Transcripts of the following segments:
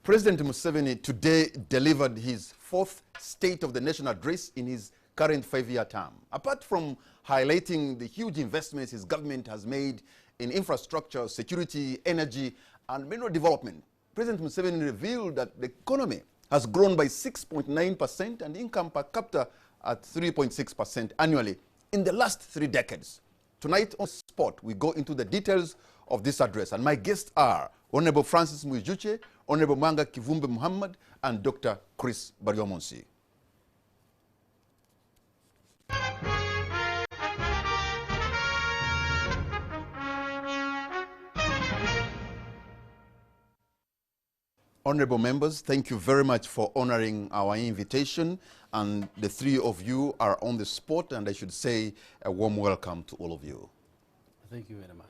President Museveni today delivered his fourth State of the Nation address in his current 5-year term. Apart from highlighting the huge investments his government has made in infrastructure, security, energy, and mineral development, President Museveni revealed that the economy has grown by 6.9% and income per capita at 3.6% annually in the last 3 decades. Tonight on Sport, we go into the details of this address, and my guests are Honorable Francis Mwijuche, Honorable Mwanga Kivumbe Muhammad, and Dr. Chris Baryomunsi. Honorable members, thank you very much for honoring our invitation, and the 3 of you are on the spot, and I should say a warm welcome to all of you. Thank you very much.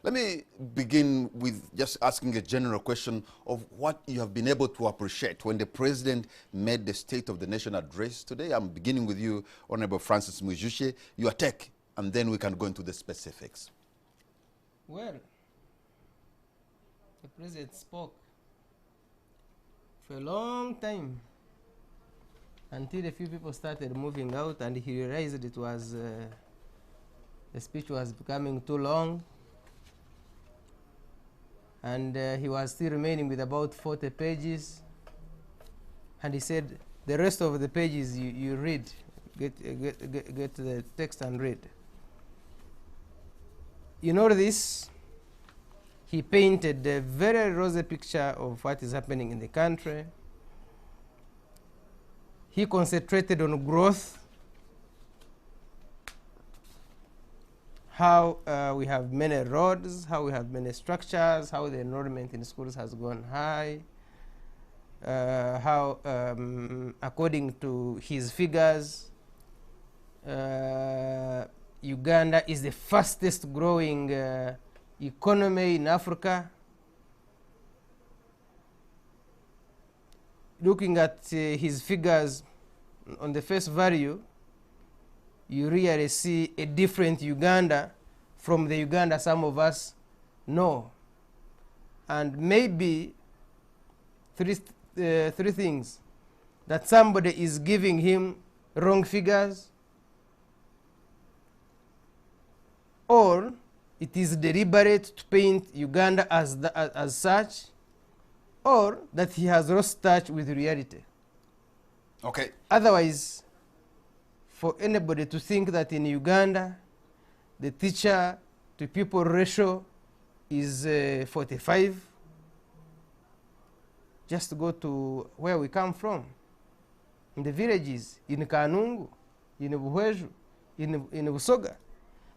Let me begin with just asking a general question of what you have been able to appreciate when the President made the State of the Nation address today. I'm beginning with you, Honorable Francis Mwijuche, your take, and then we can go into the specifics. Well, the President spoke for a long time until a few people started moving out and he realized it was the speech was becoming too long, and he was still remaining with about 40 pages, and he said the rest of the pages you read, get the text and read. In all this, he painted a very rosy picture of what is happening in the country. He concentrated on growth, how we have many roads, how we have many structures, how the enrollment in schools has gone high, how according to his figures, Uganda is the fastest growing economy in Africa. Looking at his figures on the face value, you really see a different Uganda from the Uganda some of us know. And maybe three things: that somebody is giving him wrong figures, or it is deliberate to paint Uganda as such, or that he has lost touch with reality. Okay. Otherwise, for anybody to think that in Uganda the teacher to pupil ratio is 45, just go to where we come from, in the villages, in Kanungu, in Buhweju, in Busoga.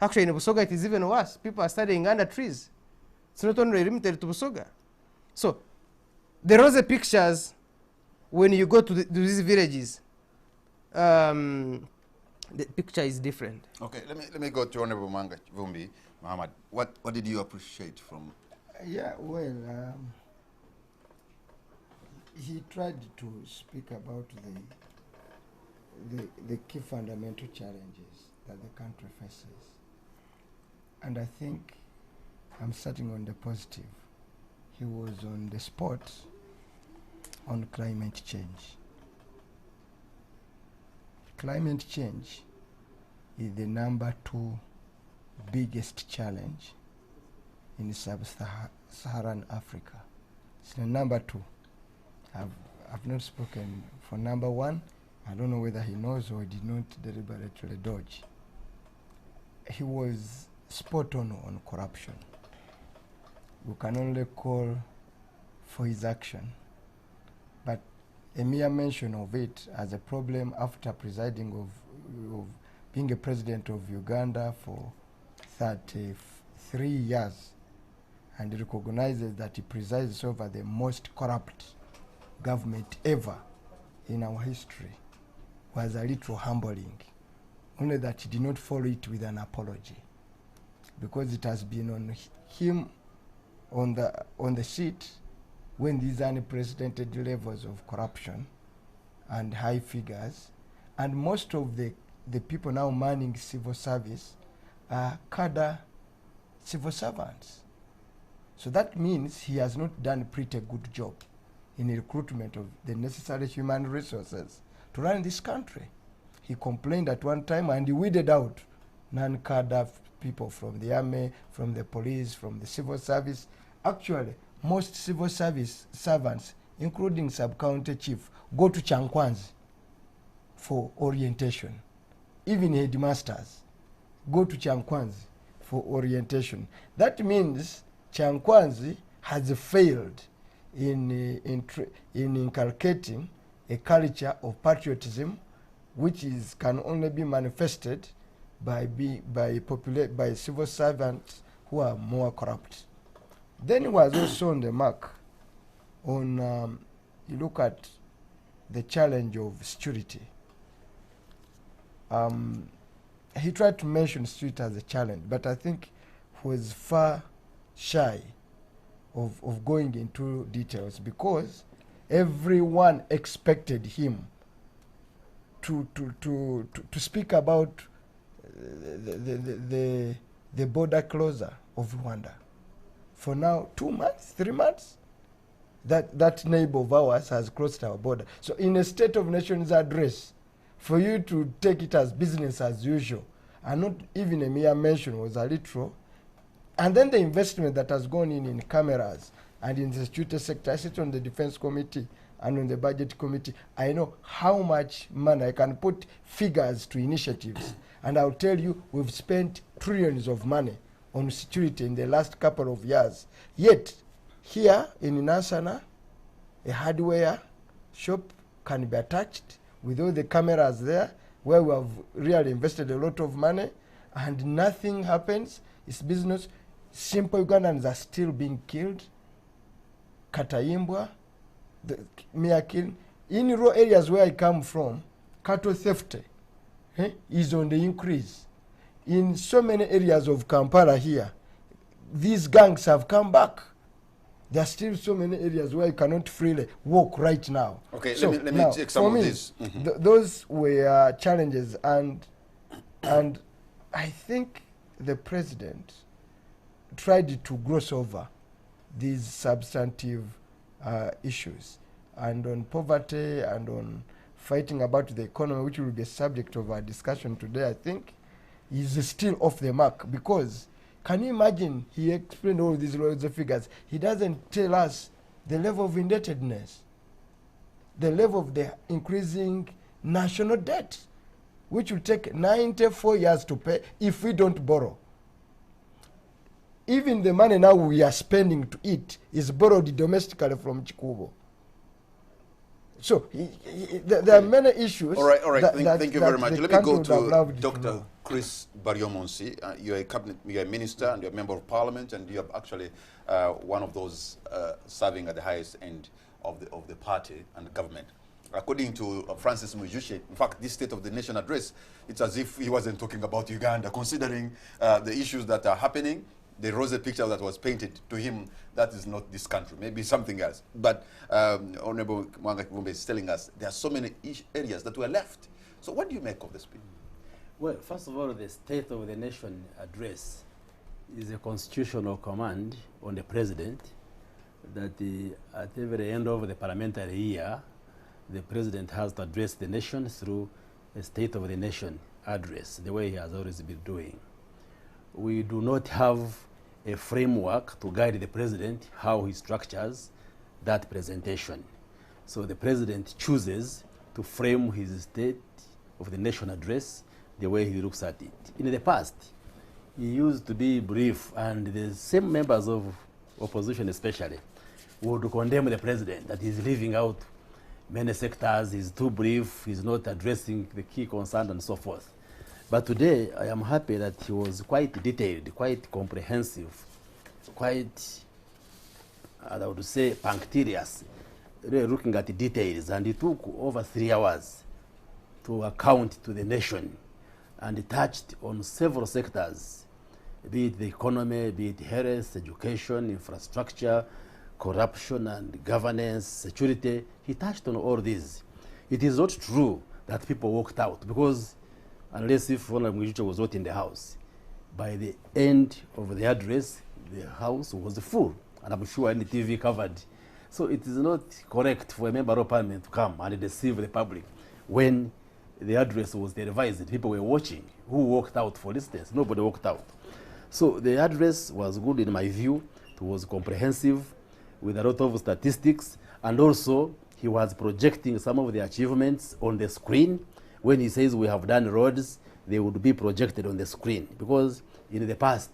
Actually, in Busoga it is even worse. People are studying under trees. It's not only limited to Busoga. So, the rosy pictures, when you go to these villages, the picture is different. Okay, let me go to Honorable Mwanga Kivumbe Muhammad. What did you appreciate from? Yeah, well, he tried to speak about the key fundamental challenges that the country faces. And I think I'm starting on the positive. He was on the spot on climate change. Climate change is the #2 biggest challenge in sub-Saharan Africa. It's the #2. I've not spoken for #1. I don't know whether he knows or did not deliberately dodge. He was spot on corruption. We can only call for his action, but a mere mention of it as a problem after presiding of being a president of Uganda for 33 years, and recognizes that he presides over the most corrupt government ever in our history, was a little humbling. Only that he did not follow it with an apology, because it has been on him on the sheet when these unprecedented levels of corruption and high figures, and most of the people now manning civil service are cadre civil servants. So that means he has not done a pretty good job in recruitment of the necessary human resources to run this country. He complained at one time and he weeded out non-cadre people from the army, from the police, from the civil service. Actually, most civil service servants, including sub-county chief, go to Chankwanzi for orientation. Even headmasters go to Chankwanzi for orientation. That means Chankwanzi has failed in inculcating a culture of patriotism, which can only be manifested by civil servants who are more corrupt. Then he was also on the mark on, you look at the challenge of security. He tried to mention security as a challenge, but I think he was far shy of going into details because everyone expected him to speak about the border closure of Rwanda. For now, 2 months, 3 months, that neighbor of ours has crossed our border. So in a State of Nations address, for you to take it as business as usual, and not even a mere mention, was a little. And then the investment that has gone in cameras and in the security sector. I sit on the Defense Committee and on the Budget Committee. I know how much money. I can put figures to initiatives. And I'll tell you, we've spent trillions of money on security in the last couple of years. Yet, here in Nasana, a hardware shop can be attached with all the cameras there, where we have really invested a lot of money, and nothing happens. It's business. Simple Ugandans are still being killed. Katayimbwa, the mere killing. In rural areas where I come from, cattle theft is on the increase. In so many areas of Kampala here, these gangs have come back. There are still so many areas where you cannot freely walk right now. Okay, so let me take some of this. Those were challenges, and I think the president tried to gloss over these substantive issues, and on poverty and on fighting about the economy, which will be a subject of our discussion today. I think is still off the mark, because can you imagine, he explained all these loads of figures. He doesn't tell us the level of indebtedness, the level of the increasing national debt, which will take 94 years to pay if we don't borrow. Even the money now we are spending to eat is borrowed domestically from Chikubo. So there are many issues. All right. Thank you very much. Let me go to Dr. know. Chris Baryomonsi. You're a cabinet, you're a minister, and you're a member of parliament, and you're actually one of those serving at the highest end of the party and the government. According to Francis Mujushe, in fact, this State of the Nation address, it's as if he wasn't talking about Uganda, considering the issues that are happening. The rosy picture that was painted to him, that is not this country, maybe something else. But Honorable Mwanga Kibumbe is telling us there are so many areas that were left. So what do you make of this speech? Well, first of all, the State of the Nation address is a constitutional command on the president that at every end of the parliamentary year, the president has to address the nation through a State of the Nation address, the way he has always been doing. We do not have a framework to guide the president how he structures that presentation. So the president chooses to frame his State of the Nation address the way he looks at it. In the past, he used to be brief, and the same members of opposition especially would condemn the president that he's leaving out many sectors, he's too brief, he's not addressing the key concerns and so forth. But today, I am happy that he was quite detailed, quite comprehensive, quite, I would say, punctilious, really looking at the details. And it took over 3 hours to account to the nation, and it touched on several sectors, be it the economy, be it health, education, infrastructure, corruption and governance, security. He touched on all these. It is not true that people walked out, because unless if Honorable Mwijucha was not in the house, by the end of the address, the house was full. And I'm sure any TV covered So it is not correct for a member of parliament to come and deceive the public when the address was televised. People were watching. Who walked out, for instance? Nobody walked out. So the address was good in my view. It was comprehensive with a lot of statistics, and also he was projecting some of the achievements on the screen. When he says we have done roads, they would be projected on the screen, because in the past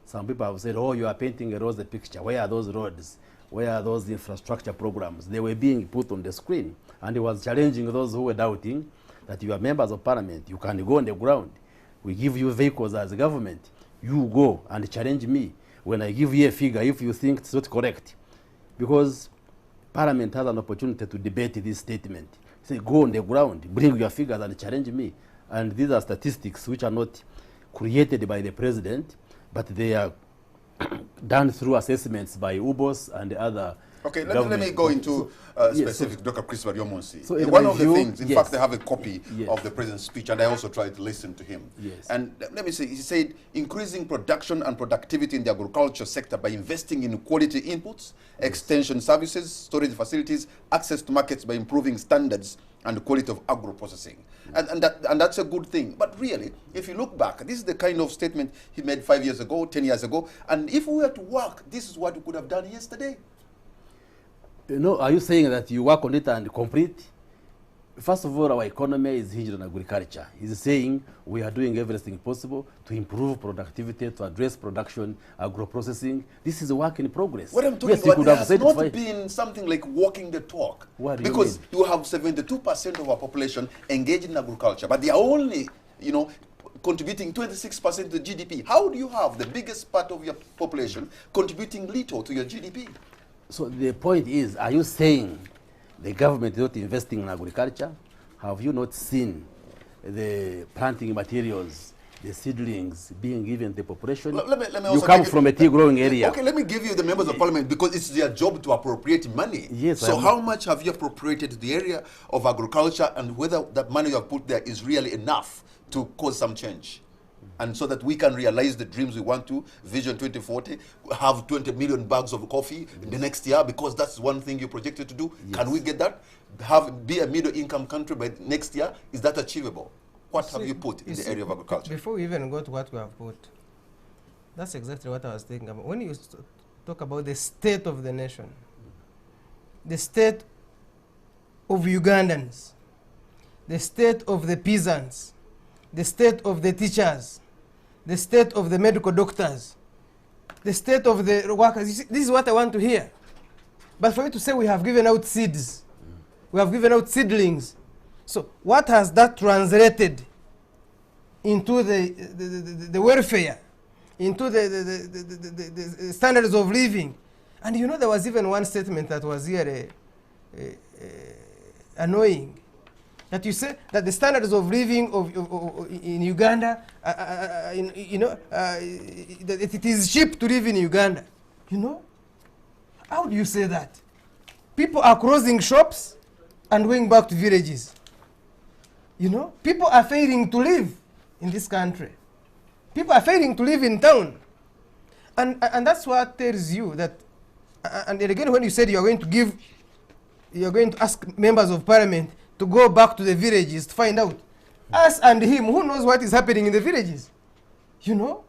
some people have said, oh, you are painting a rosy picture. Where are those roads? Where are those infrastructure programs? They were being put on the screen, and he was challenging those who were doubting that you are members of parliament, you can go on the ground. We give you vehicles as a government. You go and challenge me when I give you a figure if you think it's not correct. Because parliament has an opportunity to debate this statement. Say, go on the ground, bring your figures and challenge me. And these are statistics which are not created by the president, but they are done through assessments by UBOS and other. Okay, let me go into specific, Dr. Chris Baryomonsi. So one of the things, in yes. fact, I have a copy Yes. of the president's speech, and I also tried to listen to him. Yes. And let me say, he said, increasing production and productivity in the agriculture sector by investing in quality inputs, extension services, storage facilities, access to markets by improving standards and the quality of agro-processing. And that's a good thing. But really, if you look back, this is the kind of statement he made 5 years ago, 10 years ago. And if we were to work, this is what we could have done yesterday. No, are you saying that you work on it and complete? First of all, our economy is hinged on agriculture. He's saying we are doing everything possible to improve productivity, to address production, agro-processing. This is a work in progress. What I'm talking yes, about has not been something like walking the talk. What do you because mean? you have 72% of our population engaged in agriculture, but they are only, contributing 26% to GDP. How do you have the biggest part of your population contributing little to your GDP? So the point is, are you saying the government is not investing in agriculture? Have you not seen the planting materials, the seedlings being given to the population? Let me you also come from a tea-growing area. Okay, let me give you the members of parliament, because it's their job to appropriate money. Yes, so how much have you appropriated to the area of agriculture, and whether that money you have put there is really enough to cause some change? And so that we can realize the dreams we want to, Vision 2040, have 20 million bags of coffee in the next year, because that's one thing you projected to do. Yes. Can we get that? Be a middle-income country by next year? Is that achievable? What have you put in the area of agriculture? Before we even go to what we have put, that's exactly what I was thinking about. When you talk about the state of the nation, the state of Ugandans, the state of the peasants, the state of the teachers, the state of the medical doctors, the state of the workers. You see, this is what I want to hear. But for you to say we have given out seeds, we have given out seedlings. So what has that translated into the welfare, into the standards of living? And you know, there was even one statement that was here annoying. That you say that the standards of living in Uganda, that it is cheap to live in Uganda. You know? How do you say that? People are closing shops and going back to villages. You know? People are failing to live in this country. People are failing to live in town. And that's what tells you that, and again, when you said you're going to ask members of parliament to go back to the villages to find out. Us and him, who knows what is happening in the villages? You know?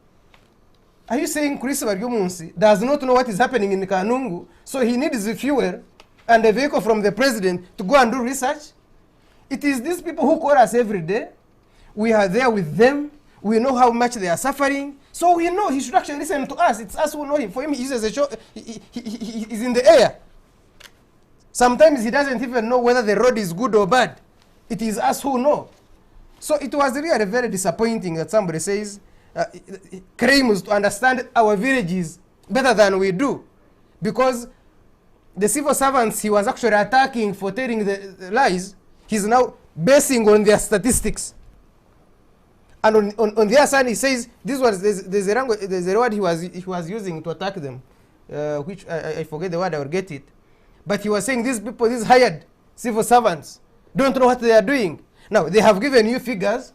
Are you saying Chris Baryomonsi does not know what is happening in Kanungu, so he needs the fuel and a vehicle from the president to go and do research? It is these people who call us every day. We are there with them. We know how much they are suffering. So we know he should actually listen to us. It's us who know him. For him, he uses a show. He is in the air. Sometimes he doesn't even know whether the road is good or bad. It is us who know. So it was really very disappointing that somebody says, claims to understand our villages better than we do. Because the civil servants he was actually attacking for telling the lies, he's now basing on their statistics. And on the other side, he says, there's a word he was using to attack them, which I forget the word, I will get it. But he was saying these people, these hired civil servants, don't know what they are doing. Now, they have given you figures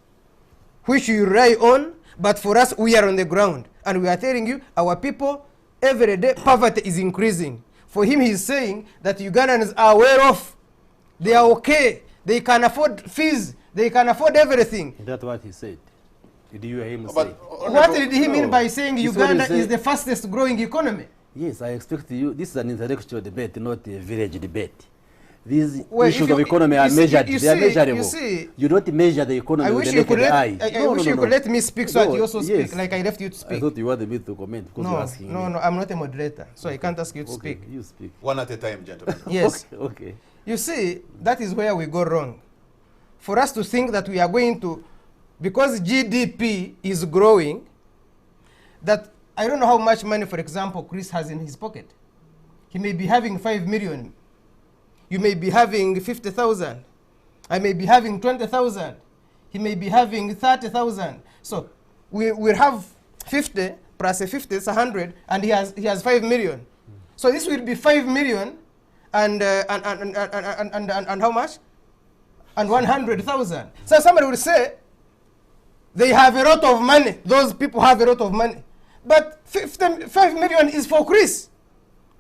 which you rely on, but for us, we are on the ground. And we are telling you, our people, every day, poverty is increasing. For him, he's saying that Ugandans are well off. They are okay. They can afford fees. They can afford everything. That's what he said. Did you hear him say? But, What did he mean by saying It's what he Uganda said. is the fastest growing economy? Yes, I expect you. This is an intellectual debate, not a village debate. These Well, if issues you- of economy are you see- measured. you They are see- measurable. you see, You don't measure the economy I with wish the you could naked let, eye. I wish you could let me speak so that you also yes. speak, like I left you to I speak. thought you wanted me to comment because you're No, asking no, me. no, I'm not a moderator, so I can't ask you to Okay, speak. you speak. One at a time, gentlemen. Yes. Okay. You see, that is where we go wrong. For us to think that we are going to, because GDP is growing, that I don't know how much money, for example, Chris has in his pocket. He may be having 5 million. You may be having 50,000. I may be having 20,000. He may be having 30,000. So we will have 50 plus a 50 is 100, and he has 5 million. So this will be 5 million and how much? And 100,000. So somebody will say they have a lot of money. Those people have a lot of money. But 5 million is for Chris.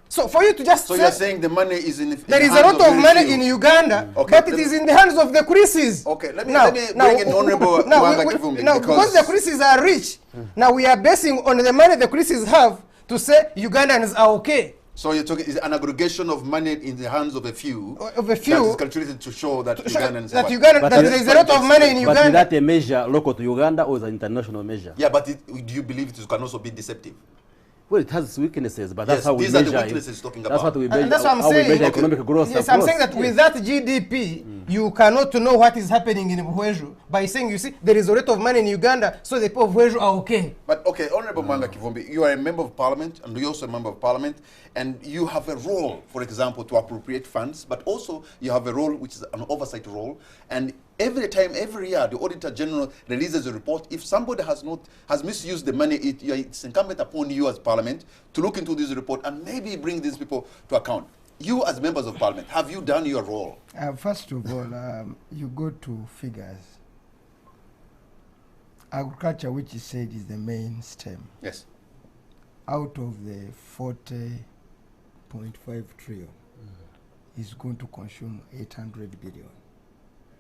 So for you to just So say you're saying the money is in there is a lot of money in Uganda, Okay, but it is in the hands of the Chris's. Okay, let me bring in Honorable Mwanga Kivumbi, now, because the Chris's are rich, now we are basing on the money the Chris's have to say Ugandans are okay. So you're talking is an aggregation of money in the hands of a few. Of a few. That is calculated to show that Ugandans That have. Uganda, that there is a lot of money in But is Uganda. that a measure local to Uganda or is it an international measure? Yeah, but do you believe it can also be deceptive? Well, it has its weaknesses, but that's Yes, how we these are measure the it. weaknesses talking That's about. what we measure. And that's what I'm how saying. we measure Okay. economic growth. Yes, I'm across. saying that with that GDP, you cannot know what is happening in Buhweju by saying, you see, there is a lot of money in Uganda, so the people of Buhweju are okay. But okay, Honorable Mwanga Kivumbi, you are a member of parliament and you're also a member of parliament, and you have a role, for example, to appropriate funds, but also you have a role which is an oversight role. And every year, the Auditor General releases a report. If somebody has misused the money, it's incumbent upon you as parliament to look into this report and maybe bring these people to account. You as members of parliament, have you done your role? First of all, you go to figures. Agriculture, which is said is the main stem, Yes. out of the 40.5 trillion, is going to consume 800 billion.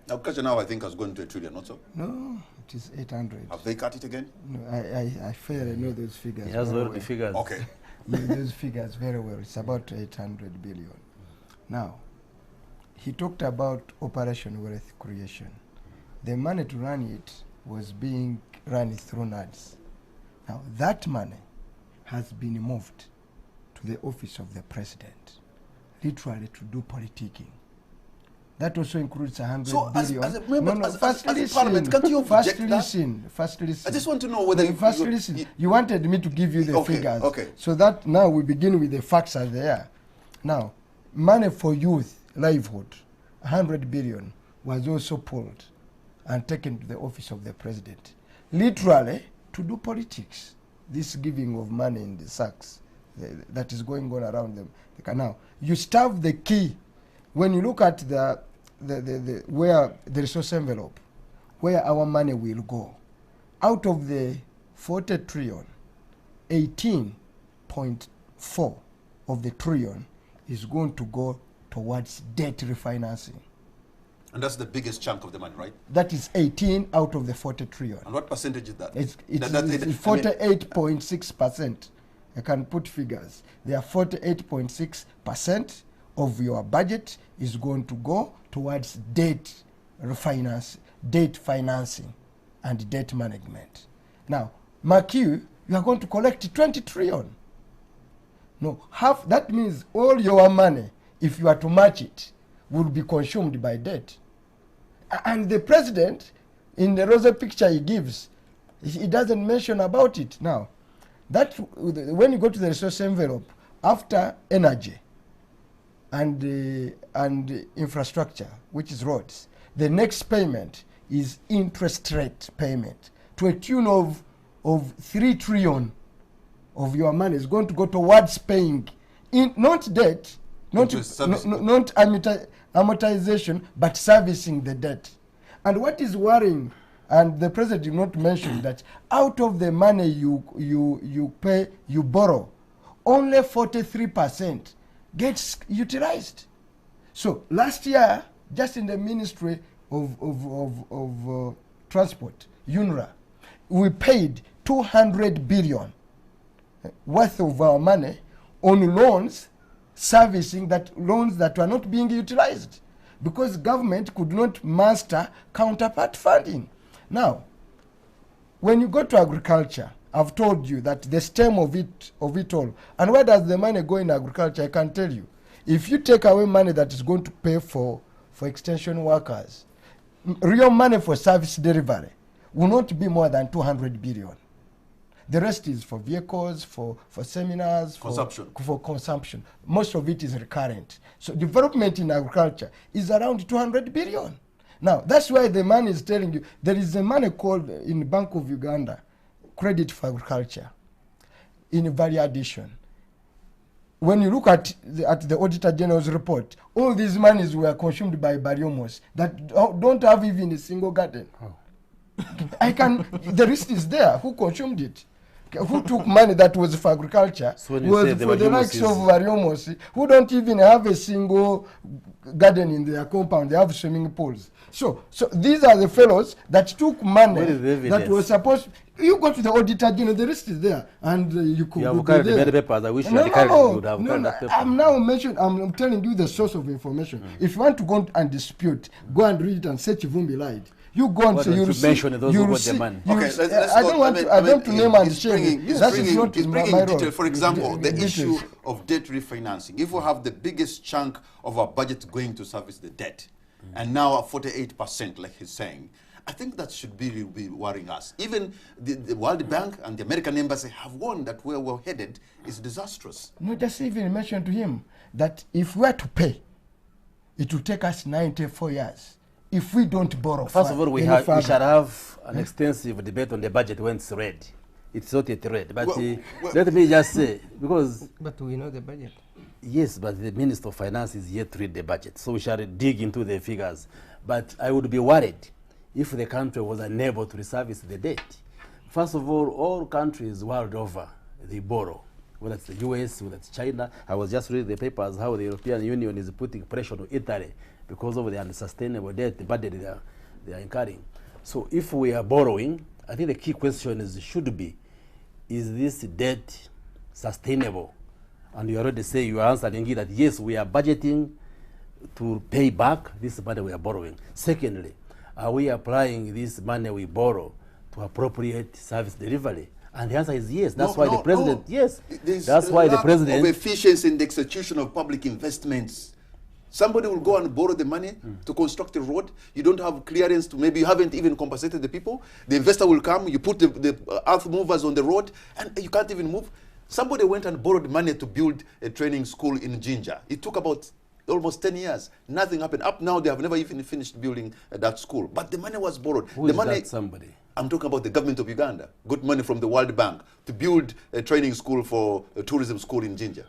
Agriculture now, I think, has gone to $1 trillion, not so? No, it is 800. Have they cut it again? No, I fairly know those figures. He has very all the well. figures. Okay. You know those figures very well. It's about 800 billion. Now, he talked about operation wealth creation. The money to run it was being run through NADS. Now, that money has been moved to the office of the president, literally to do politicking. That also includes 100 So billion. as a member, no, as first a listen. parliament, can't you First object that? listen. First listen. I just want to know whether First listen. You wanted me to give you the Okay, figures. okay. So that now we begin with the facts are there. Now, money for youth livelihood, 100 billion, was also pulled and taken to the office of the president, literally to do politics. This giving of money in the sacks that is going on around them. The canal. You starve the key. When you look at the where the resource envelope, where our money will go, out of the 40 trillion, 18.4 of the trillion is going to go towards debt refinancing. And that's the biggest chunk of the money, right? That is 18 out of the 40 trillion. And what percentage is that? It's That- 48.6%. I can put figures. There are 48.6% of your budget is going to go towards debt refinance, debt financing, and debt management. Now, mark you are going to collect 20 trillion. No, half, that means all your money, if you are to match it, will be consumed by debt. And the president, in the rosy picture he gives, he doesn't mention about it. Now, that when you go to the resource envelope, after energy and infrastructure, which is roads, the next payment is interest rate payment to a tune of 3 trillion of your money is going to go towards paying not debt, not amortization, but servicing the debt. And what is worrying, and the president did not mention that out of the money you borrow, only 43% gets utilized. So last year, just in the Ministry of Transport, UNRA, we paid 200 billion worth of our money on loans, servicing loans that were not being utilized because government could not master counterpart funding. Now, when you go to agriculture, I've told you that the stem of it all. And where does the money go in agriculture? I can tell you. If you take away money that is going to pay for extension workers, real money for service delivery will not be more than 200 billion. The rest is for vehicles, for seminars, for consumption. Most of it is recurrent. So development in agriculture is around 200 billion. Now, that's why the man is telling you, there is a money called in Bank of Uganda, Credit for Agriculture, in value addition. When you look at the Auditor General's report, all these monies were consumed by Bariomos that don't have even a single garden. Oh. The list is there. Who consumed it? Who took money that was for agriculture? So was for the likes of Bariomos, who don't even have a single garden in their compound. They have swimming pools. So these are the fellows that took money that was supposed. You go to the Auditor General, the list is there, and you could. You have carried the papers. I wish you had carried that paper. I'm now mentioning. I'm telling you the source of information. If you want to go and dispute, go and read it and say Chivumbi lied. You go and say you mention those who got the money. Okay, I don't want to name and shame. That is not my role. For example, the issue of debt refinancing. If we have the biggest chunk of our budget going to service the debt, and now at 48%, like he's saying, I think that should be worrying us. Even the World Bank and the American Embassy have warned that where we're headed is disastrous. No, just even mention to him that if we are to pay, it will take us 94 years. If we don't borrow. First of all, we shall have an extensive debate on the budget when it's read. It's not yet read. But let me just say, because... But we know the budget. Yes, but the Minister of Finance is yet to read the budget. So we shall dig into the figures. But I would be worried if the country was unable to reservice the debt. First of all countries world over, they borrow. Whether it's the US, whether it's China. I was just reading the papers how the European Union is putting pressure on Italy because of the unsustainable debt, the burden they are incurring. So if we are borrowing, I think the key question should be, is this debt sustainable? And you already say, you are answering that yes, we are budgeting to pay back this money we are borrowing. Secondly, are we applying this money we borrow to appropriate service delivery? And the answer is yes. That's why the president, yes. That's why the president... of efficiency in the execution of public investments. Somebody will go and borrow the money to construct a road. You don't have clearance to, maybe you haven't even compensated the people. The investor will come, you put the earth movers on the road, and you can't even move. Somebody went and borrowed money to build a training school in Jinja. It took about almost 10 years. Nothing happened. Up now, they have never even finished building that school. But the money was borrowed. Who is that somebody? I'm talking about the government of Uganda. Got money from the World Bank to build a training school for a tourism school in Jinja.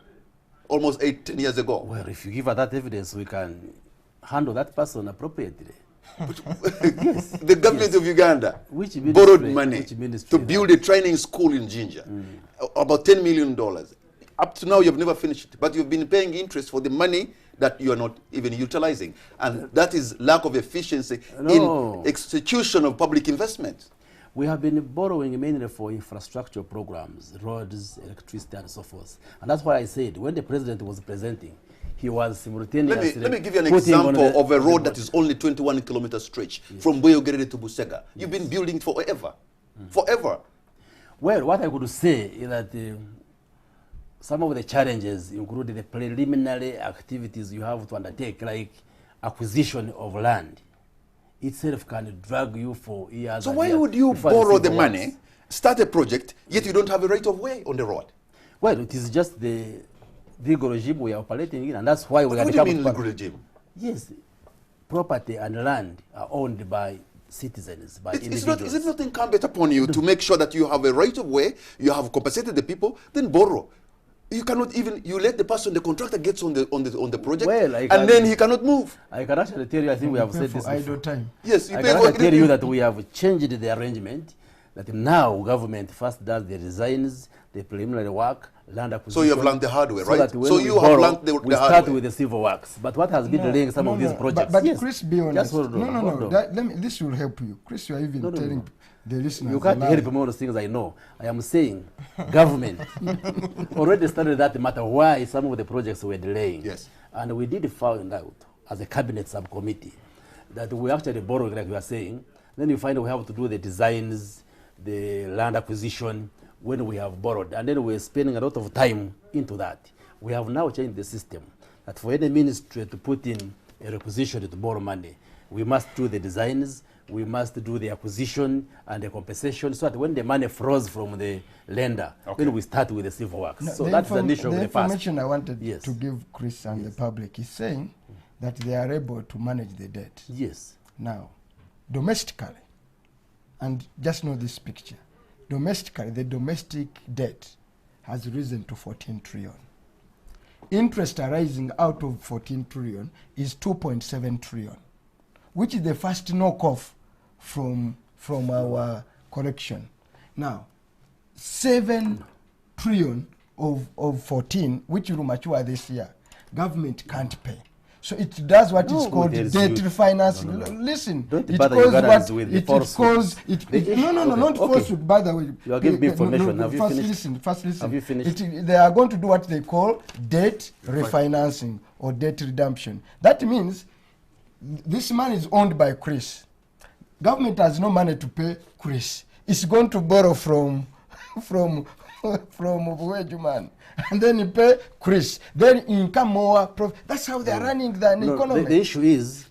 Almost 10 years ago. Well, if you give us that evidence, we can handle that person appropriately. Yes. The government of Uganda borrowed money to build a training school in Jinja. About $10 million. Up to now, you've never finished it. But you've been paying interest for the money that you are not even utilizing. And that is lack of efficiency in execution of public investment. We have been borrowing mainly for infrastructure programs, roads, electricity, and so forth. And that's why I said, when the president was presenting, he was simultaneously... Let me give you an example of a road that is only 21-kilometer stretch from Boyogerere to Busega. You've been building forever. Forever. Well, what I could say is that some of the challenges include the preliminary activities you have to undertake, like acquisition of land. Itself can drag you for years. So why would you borrow the money, start a project, yet you don't have a right of way on the road? Well, it is just the legal regime we are operating in, and that's why we are... What do you mean legal regime? Yes, property and land are owned by citizens, by individuals. Is it not incumbent upon you to make sure that you have a right of way, you have compensated the people, then borrow? You cannot even, you let the person, the contractor gets on the project, and then he cannot move. I can actually tell you, I think we have said this before. Time. Yes, I can tell you that we have changed the arrangement, that now government first does the designs, the preliminary work, land So acquisition. you have learned the hard way, So right? that when So we you borrow, have learned we the hard start way. with the civil works. But what has been delaying some of these projects? But yes. Chris, be honest. Just hold on, hold on. Let me, this will help you. Chris, you are even telling the listeners. You can't a lie. help more things I know. I am saying government already started that matter why some of the projects were delaying. Yes. And we did find out as a cabinet subcommittee that we actually borrowed, like you are saying. Then you find we have to do the designs, the land acquisition when we have borrowed. And then we're spending a lot of time into that. We have now changed the system that for any ministry to put in a requisition to borrow money, we must do the designs, we must do the acquisition and the compensation so that when the money flows from the lender, then we start with the civil works. No, so that's an issue of the the past. information I wanted Yes. to give Chris and the public is saying that they are able to manage the debt. Yes. Now, domestically, and just know this picture, domestically, the domestic debt has risen to 14 trillion. Interest arising out of 14 trillion is 2.7 trillion, which is the first knockoff from our collection. Now, 7 trillion of 14, which will mature this year, government can't pay. So it does what is called there is debt huge- refinancing. Listen, Don't it bother calls Ugandans what with the it falsehood. calls not Okay. falsehood. By the way, You are giving me information. Have you first finished? listen. First listen. Have you finished? They are going to do what they call debt refinancing or debt redemption. That means this money is owned by Chris. Government has no money to pay Chris. It's going to borrow from Obuwejuman. And then you pay Chris. Then income more profit. That's how they are running the economy. The issue is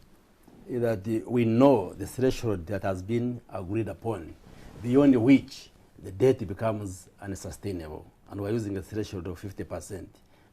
that we know the threshold that has been agreed upon, beyond which the debt becomes unsustainable. And we're using a threshold of 50%,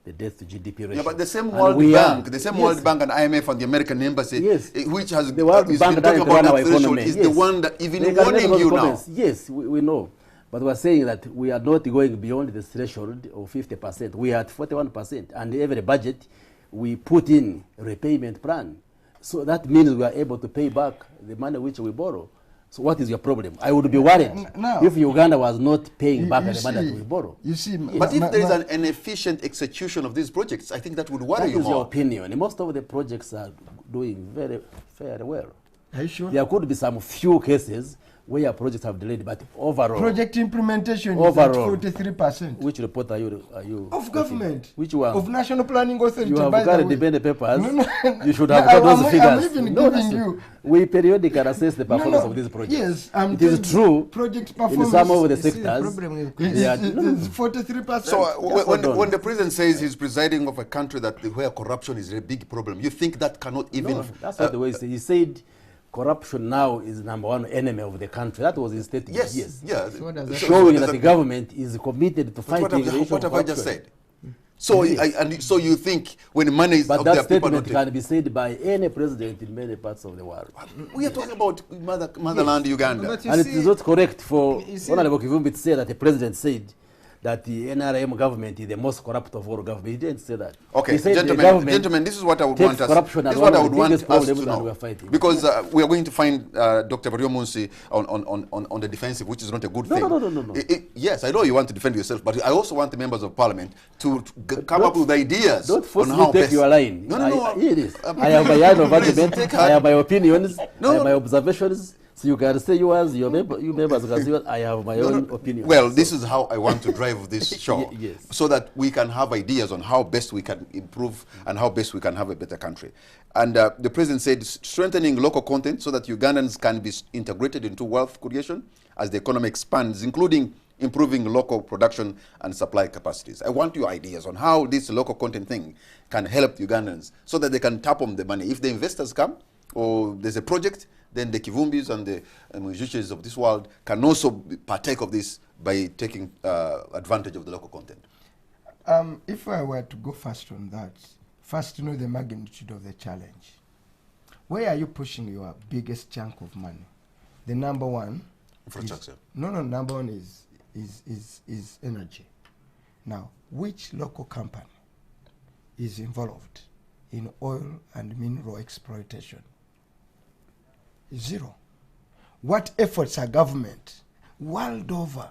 the debt to GDP ratio. Yeah, but the same And World we Bank, are- the same yes. World Bank and IMF and the American Embassy, Yes. which has The World is Bank been talking doesn't about run our that threshold, economy. is Yes. the one that even They can make warning those you now. comments. Yes, we know. But we're saying that we are not going beyond the threshold of 50%. We are at 41%. And every budget, we put in a repayment plan. So that means we are able to pay back the money which we borrow. So what is your problem? I would be worried Now, if Uganda was not paying back you the money that see- we borrow. You see, But if there is an efficient execution of these projects, I think that would worry That you is your more. opinion. Most of the projects are doing very well. are you sure? There could be some few cases where projects have delayed, but overall, Project implementation Overall. is at 43%. which report are you Of looking? government. Which one? Of National Planning Authority. You have by the carried way. the many papers. No. You should No, have got those I'm figures. even No, giving that's- you. We periodically assess the performance No. of these projects. Yes, I'm it is telling you, true. project In performance. some of the You see the sectors, problem with they are- It's 43%. So hold on. when the president says he's presiding over a country where corruption is a big problem, you think that cannot even... no, that's not the way he said. Corruption now is number one enemy of the country. That was his statement. Yes, yes. yeah. So what does that Showing does that the mean? government is committed to But fighting the issue what of have I just corruption. said? So, Yes. and so you think when money is But out that there, people statement don't can be said by any president in many parts of the world. We are talking about motherland Uganda. But you And it see- is not correct for you see- Honorable Kivumbi to say that the president said that the NRM government is the most corrupt of all government. He didn't say that. Okay, He said the gentlemen, government this is what I would takes want us. corruption This as is what one I of would the want biggest us problems to that know, we are fighting. because we are going to find Dr. Variomunsi on the defensive, which is not a good No, thing. no. Yes, I know you want to defend yourself, but I also want the members of parliament to come up with ideas Don't force on me how to take best. your line. No. Here it is. I have my line of Please, argument. take I her- have my opinions. No, I have no. my observations. So you can say yours. You members can say yours. I have my own opinion. Well, So- this is how I want to drive this show, Yes. so that we can have ideas on how best we can improve and how best we can have a better country. And the president said strengthening local content so that Ugandans can be integrated into wealth creation as the economy expands, including improving local production and supply capacities. I want your ideas on how this local content thing can help Ugandans so that they can tap on the money. If the investors come or there's a project, then the Kivumbis and the Mwijuches of this world can also partake of this by taking advantage of the local content. If I were to go first on that, first to know the magnitude of the challenge. Where are you pushing your biggest chunk of money? The number one. Infrastructure. Number one is energy. Now, which local company is involved in oil and mineral exploitation? Zero. What efforts are government world over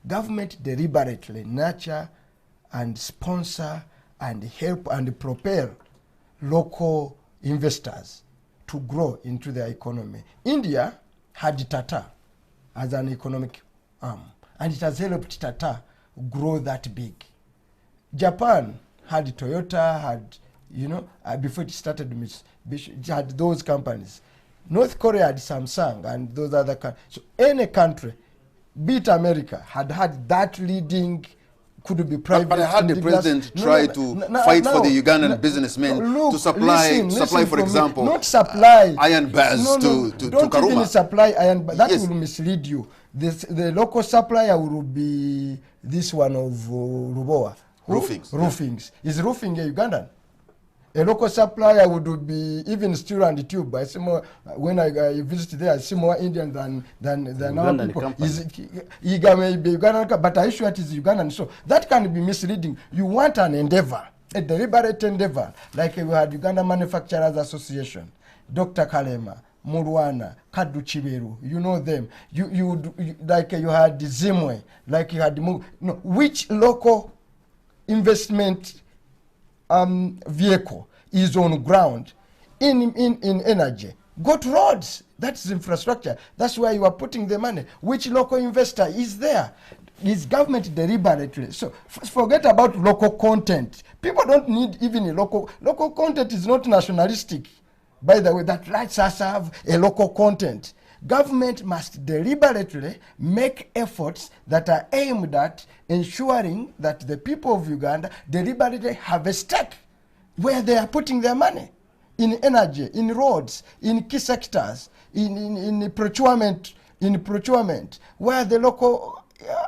government deliberately nurture and sponsor and help and propel local investors to grow into their economy. India had Tata as an economic arm, and it has helped Tata grow that big. Japan had Toyota, had, you know, before it started, it had those companies. North Korea had Samsung and those other countries. So any country, be it America, had that leading, could be private. But had the president try to fight for the Ugandan businessmen to supply, for example, not supply iron bars to don't Karuma? Even supply iron bars. That Yes. will mislead you. The local supplier will be this one of Ruboa. Roofings. Roofings. Is roofing a Ugandan? A local supplier would be even steel and tube. I see more, when I visit there, I see more Indian than our Ugandan people. company. Iga may be Ugandan, but I sure it is Ugandan. So that can be misleading. You want an endeavor, a deliberate endeavor, like we had Uganda Manufacturers Association, Dr. Kalema, Murwana, Kadu Chiberu, you know them. You like you had Zimwe, like you had which local investment vehicle is on ground in energy? Go to roads. That's infrastructure. That's where you are putting the money. Which local investor is there? Is government deliberately? So forget about local content. People don't need even a local content. Is not nationalistic, by the way, that lets us have a local content. Government must deliberately make efforts that are aimed at ensuring that the people of Uganda deliberately have a stake where they are putting their money, in energy, in roads, in key sectors, in procurement, where the local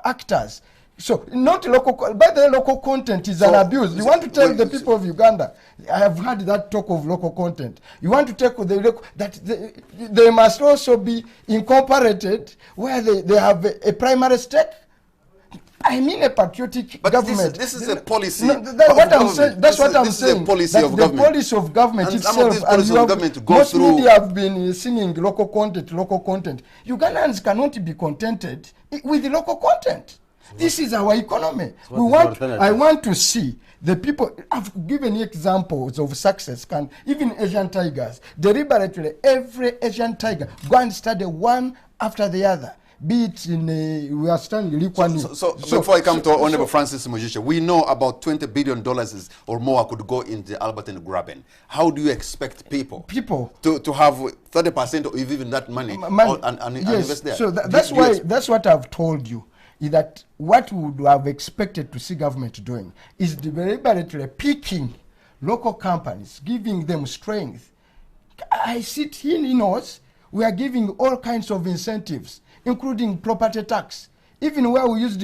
actors. So not local, but the local content is an abuse. You want to tell the people of Uganda, I have heard that talk of local content. You want to take the local, that they must also be incorporated where they have a primary stake. I mean a patriotic government. This is a policy. No, what I'm saying, that's what I'm saying. This is a policy of the government. policy of government And itself. some of these policies of government go most through. media have been singing local content, local content. Ugandans cannot be contented with the local content. This is our economy. I want to see the people. I've given you examples of success. Even Asian tigers, deliberately, every Asian tiger go and study one after the other. Be it in we are studying Likwani. So before I come to Honorable Francis Mujisha, we know about $20 billion or more could go into Alberton Graben. How do you expect people to have 30% or even that money and invest there? So that's what I've told you. Is that what we would have expected to see government doing is deliberately picking local companies, giving them strength. I sit here in us, we are giving all kinds of incentives, including property tax. Even where we used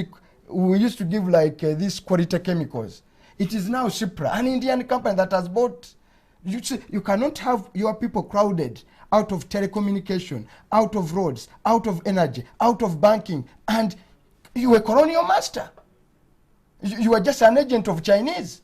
to give like these quality chemicals. It is now Cipra, an Indian company that has bought. You cannot have your people crowded out of telecommunication, out of roads, out of energy, out of banking, and you are a colonial master. You are just an agent of Chinese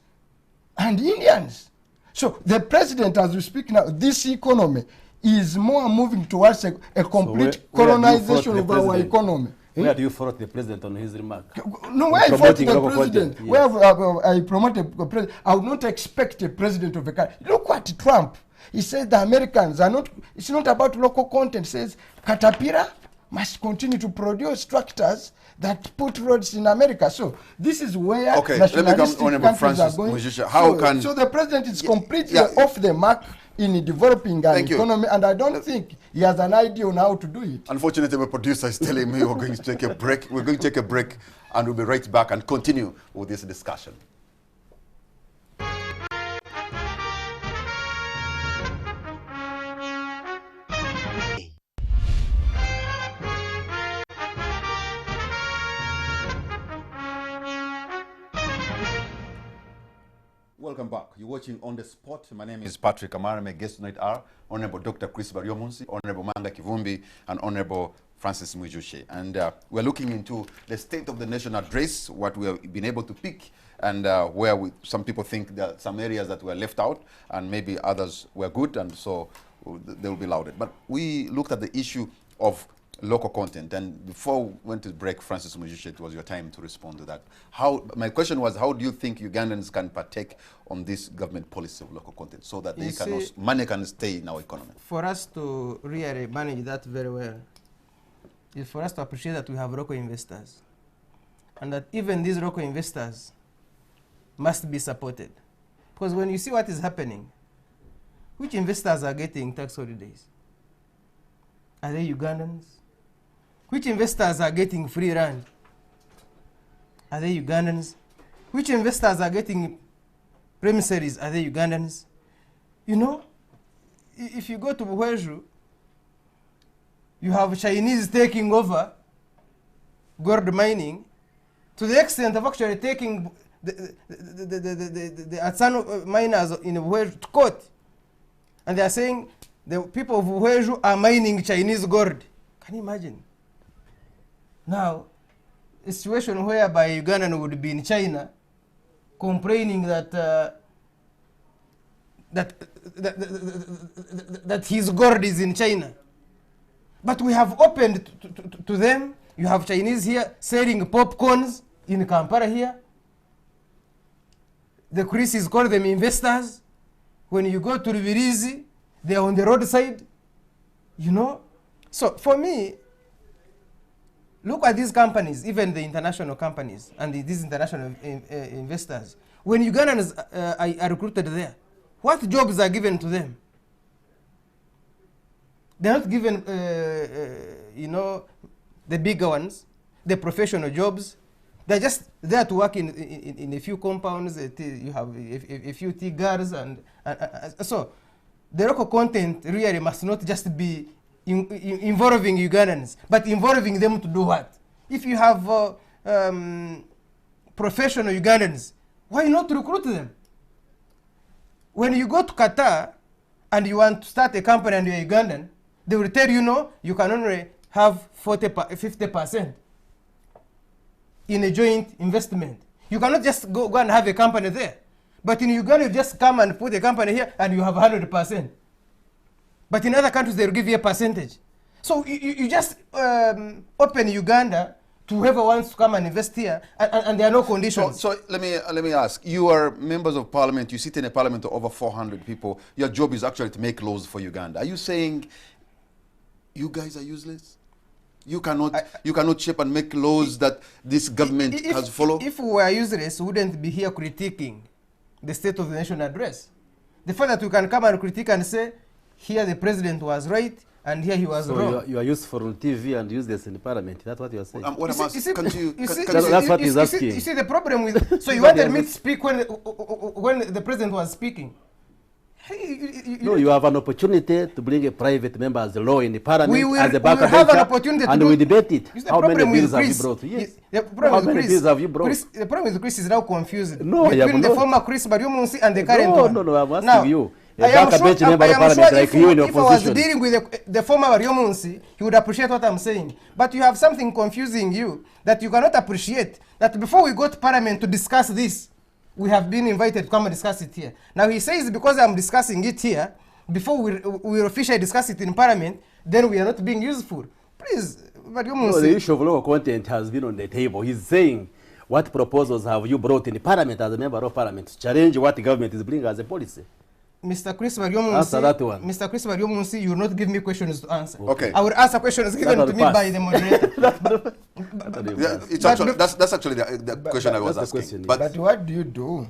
and Indians. So the president, as we speak now, this economy is more moving towards a complete colonization of our economy. Where do you fault the president on his remark? No, where I fault the president. Yes. Where I promoted the president, I would not expect a president of a country. Look at Trump. He said the Americans are not, it's not about local content. He says Caterpillar must continue to produce tractors that put roads in America. So this is where nationalistic countries are going. So the president is completely off the mark in developing an economy, and I don't think he has an idea on how to do it. Unfortunately, my producer is telling me we're going to take a break. We're going to take a break, and we'll be right back and continue with this discussion. Welcome back. You're watching On the Spot. My name is Patrick Amara. My guests tonight are Honorable Dr. Chris Baryomunsi, Honorable Manga Kivumbi, and Honorable Francis Mwijushe. And we're looking into the State of the Nation address, what we have been able to pick, and where some people think there are some areas that were left out, and maybe others were good, and so they will be lauded. But we looked at the issue of local content. And before we went to break, Francis Mujishe, it was your time to respond to that. My question was, how do you think Ugandans can partake on this government policy of local content so that they can also, money can stay in our economy? For us to really manage that very well, is for us to appreciate that we have local investors, and that even these local investors must be supported. Because when you see what is happening, which investors are getting tax holidays? Are they Ugandans? Which investors are getting free land? Are they Ugandans? Which investors are getting premises? Are they Ugandans? You know, if you go to Buhweju, you have Chinese taking over gold mining to the extent of actually taking the Atsano miners in Buhweju to court. And they are saying the people of Buhweju are mining Chinese gold. Can you imagine? Now, a situation whereby Ugandan would be in China complaining that that his gold is in China. But we have opened to them. You have Chinese here selling popcorns in Kampala here. The Christians call them investors. When you go to Rubirizi, they are on the roadside. You know? So for me, look at these companies, even the international companies and these international investors. When Ugandans are recruited there, what jobs are given to them? They're not given, you know, the bigger ones, the professional jobs. They're just there to work in a few compounds. You have a few tea gardens, and so the local content really must not just be involving Ugandans, but involving them to do what? If you have professional Ugandans, why not recruit them? When you go to Qatar and you want to start a company and you're Ugandan, they will tell you, no, you can only have 50% in a joint investment. You cannot just go and have a company there. But in Uganda, you just come and put a company here and you have 100%. But in other countries, they will give you a percentage. So you just open Uganda to whoever wants to come and invest here, and there are no conditions. So let me ask. You are members of parliament. You sit in a parliament of over 400 people. Your job is actually to make laws for Uganda. Are you saying you guys are useless? You cannot shape and make laws that this government has followed? If we were useless, we wouldn't be here critiquing the State of the Nation address. The fact that we can come and critique and say, here the president was right, and here he was wrong. You are useful on TV and useless in the parliament. That's what you are saying. What I'm asking, that's what he's asking. You see the problem with, so you wanted me to speak when the president was speaking. No, you have an opportunity to bring a private member as a law in the parliament as a backup have an opportunity and we debate it. How many bills have you brought? Yes. How many bills have you brought? The problem with Chris is now confused between the former Chris Baryomunsi and the current one. No, I'm asking you. I am sure if I was opposition. dealing with the former Baryomunsi, he would appreciate what I'm saying. But you have something confusing you that you cannot appreciate. That before we go to parliament to discuss this, we have been invited to come and discuss it here. Now he says because I'm discussing it here, before we officially discuss it in parliament, then we are not being useful. Please, no, the issue of local content has been on the table. He's saying, what proposals have you brought in the parliament as a member of parliament to challenge what the government is bringing as a policy? Mr. Chris Baryomunsi, you will not give me questions to answer. Okay. I will answer questions given to me by the moderator. That's actually the question I was asking. But what do you do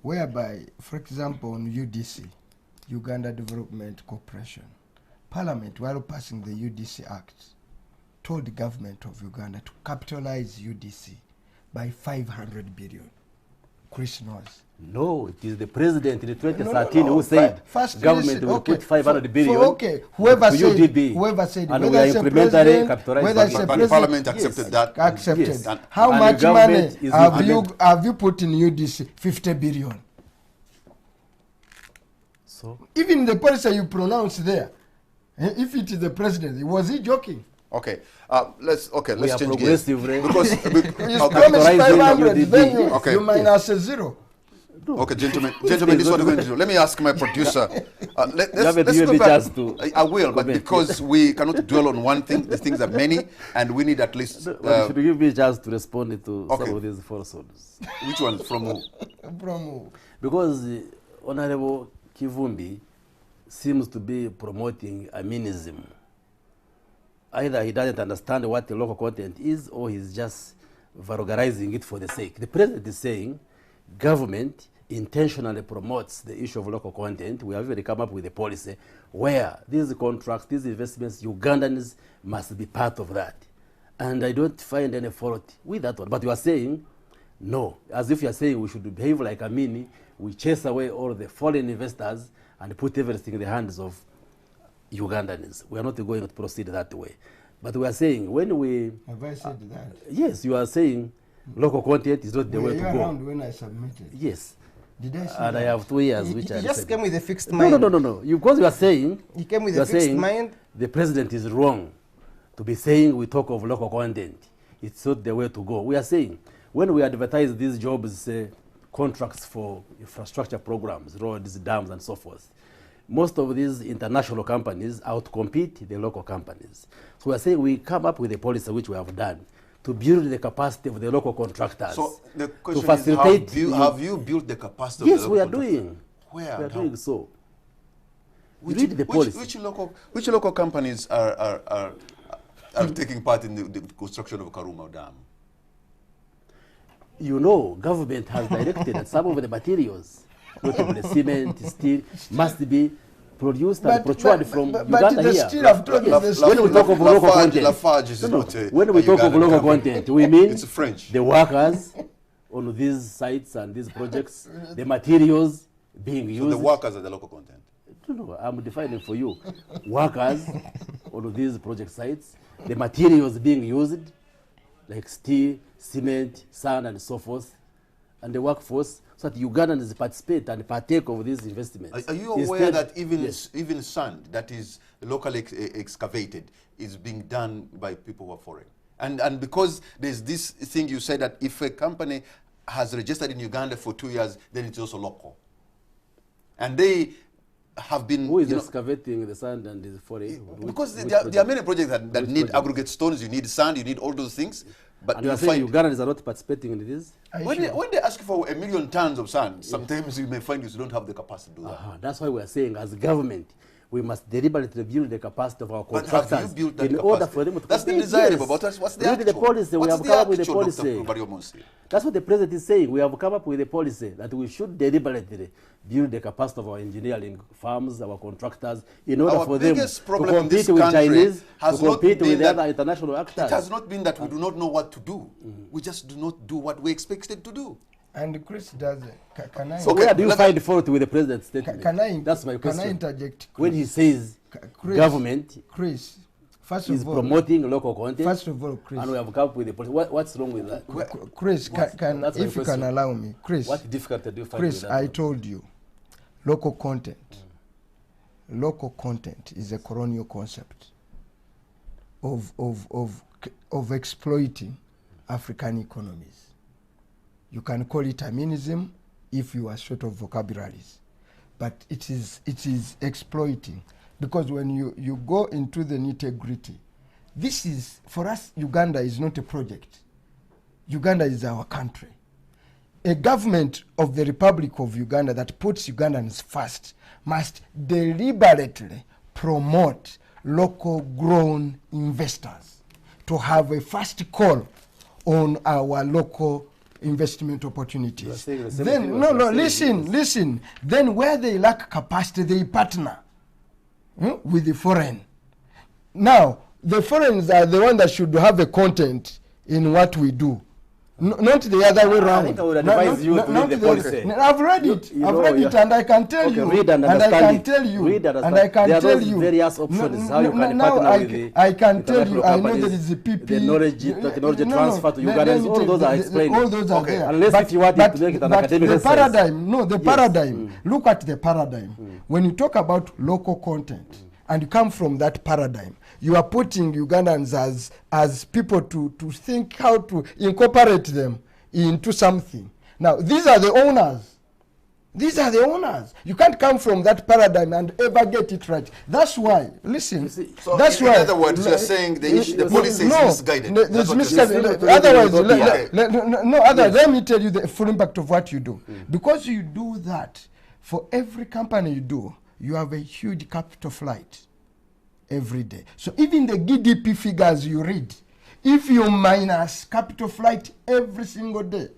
whereby, for example, on UDC, Uganda Development Corporation, Parliament, while passing the UDC Act, told the government of Uganda to capitalize UDC by 500 billion. Chris knows. No, it is the president in 2013 who said government will put 500 billion whoever to said, UDB. Whoever said, and we are implementary capitalized. But Parliament accepted that. Accepted. Yes. How much money have you put in UDC? 50 billion. So even the policy you pronounce there, if it is the president, was he joking? Okay, let's change gears. Because you promised 500, then you minus 0. Okay, gentlemen, this is what we're going to do. Let me ask my producer, You haven't given go me back. chance to I will, but comment. because we cannot dwell on one thing, the things are many, and we need at least... But you should give me a chance to respond to Okay. some of these falsehoods. which one? From who? From who? Because Honorable Kivumbi seems to be promoting aminism. Either he doesn't understand what the local content is, or he's just vulgarizing it for the sake. The president is saying government intentionally promotes the issue of local content. We have already come up with a policy where these contracts, these investments, Ugandans must be part of that. And I don't find any fault with that one. But you are saying, no, as if you are saying we should behave like Amini, we chase away all the foreign investors and put everything in the hands of Ugandans. We are not going to proceed that way. But we are saying when we... Have I said that? Yes, you are saying local content is not the way Were to you go. around when I submitted? Yes. Did I say And that? I have 2 years, which He I just said. came with a fixed No, mind. no. Because you are saying... He came with you a are fixed saying mind. the president is wrong to be saying we talk of local content. It's not the way to go. We are saying when we advertise these jobs, contracts for infrastructure programs, roads, dams, and so forth, most of these international companies outcompete the local companies. So we are saying we come up with a policy which we have done to build the capacity of the local contractors. So the to question facilitate is, have you built the capacity yes, of the we are local doing. Where We are and how? doing so. Which, Read the policy. which local companies are taking part in the construction of Karuma Dam? You know, government has directed that some of the materials, notably cement, steel, must be produced and procured from Uganda the here. steel, I've told you, the When we talk of local content, Lafarge is no, not a, when we a talk of Ugandan local company. content, we mean It's French. the workers on these sites and these projects, the materials being So used. the workers are the local content. No, I'm defining for you. Workers on these project sites, the materials being used, like steel, cement, sand, and so forth, and the workforce, so that Ugandans participate and partake of these investments. Are you aware Instead, that even yes, even sand that is locally excavated is being done by people who are foreign? And because there's this thing you said that if a company has registered in Uganda for 2 years, then it's also local. And they have been... who is you know, excavating the sand and is foreign? because Which there are many projects that Which need project? aggregate stones, you need sand, you need all those things. But And you you are saying find Ugandans are not participating in this? when they ask for 1 million tons of sand, sometimes you may find you don't have the capacity to do that. That's why we are saying as government, we must deliberately build the capacity of our But have contractors you built that in order capacity? for them to That's the compete. desirable, Yes. but what's the Read actual? the policy. We What's have the come up with a actual, policy. Dr. Bariomonsi? That's what the president is saying. We have come up with a policy that we should deliberately build the capacity of our engineering firms, our contractors, in order Our for them biggest to problem in compete this with country Chinese, to has not compete been with the that- other international actors. It has not been that we do not know what to do. We just do not do what we expected to do. And Chris does it. Can I? So Okay, where do you let- find fault with the president's statement? That's my Can question. I interject? When he says Chris, government Chris, first is of all, promoting local content, first of all, Chris, and we have come up with a policy. What's wrong with that? Chris, That's my if you can question. allow me, Chris, What difficulty do you find Chris, with that? I told you, local content. Local content is a colonial concept of exploiting African economies. You can call it aminism if you are short of vocabularies, but it is exploiting, because when you go into the nitty-gritty, this is, for us, Uganda is not a project. Uganda is our country. A government of the Republic of Uganda that puts Ugandans first must deliberately promote local grown investors to have a first call on our local investment opportunities. saying the same Then, thing no, as you are listen, listen. Then where they lack capacity, they partner with the foreign. Now, the foreigners are the ones that should have a content in what we do. Not the other way around. I think I would advise you to read the policy. I've read it. You I've know, read it, and I can tell Okay, you. read and I understand can it. tell you. Read and And I can There are tell those you. various options how you can now partner with the I can tell you. international I know companies, there is a PP. the knowledge, technology transfer to Ugandans. All those are explained. All those are Okay. there. Unless if you want it to make it an academic the exercise. paradigm, no, the Yes. paradigm. Look at the paradigm. When you talk about local content, and you come from that paradigm, you are putting Ugandans as people to think how to incorporate them into something. Now, these are the owners. These are the owners. You can't come from that paradigm and ever get it right. That's why, listen, So that's in why. other words, you're saying the policy is misguided. No, That's there's what you're saying. misguided. Otherwise, Okay. let me tell you the full impact of what you do. Because you do that, for every company you do, you have a huge capital flight every day. So even the GDP figures you read, if you minus capital flight every single day,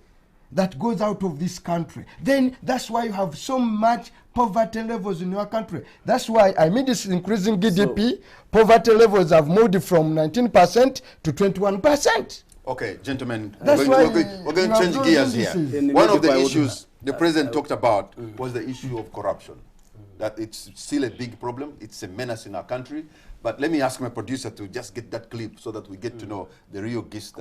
that goes out of this country, then that's why you have so much poverty levels in your country. That's why I mean this increasing GDP, poverty levels have moved from 19% to 21%. Okay, gentlemen, That's we're why going to change those gears here. indices. One of the issues the president talked about was the issue of corruption. That it's still a big problem. It's a menace in our country. But let me ask my producer to just get that clip so that we get to know the real gist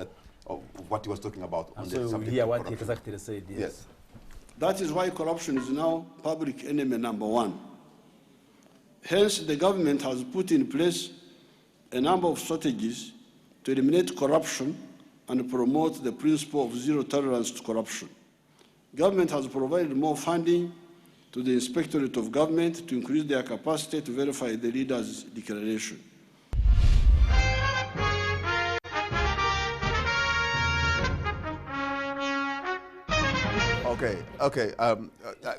of what he was talking about on the So we subject hear of what he corruption. exactly said. Yes. That is why corruption is now public enemy number one. Hence, the government has put in place a number of strategies to eliminate corruption and promote the principle of zero tolerance to corruption. Government has provided more funding to the Inspectorate of Government to increase their capacity to verify the leader's declaration. Okay.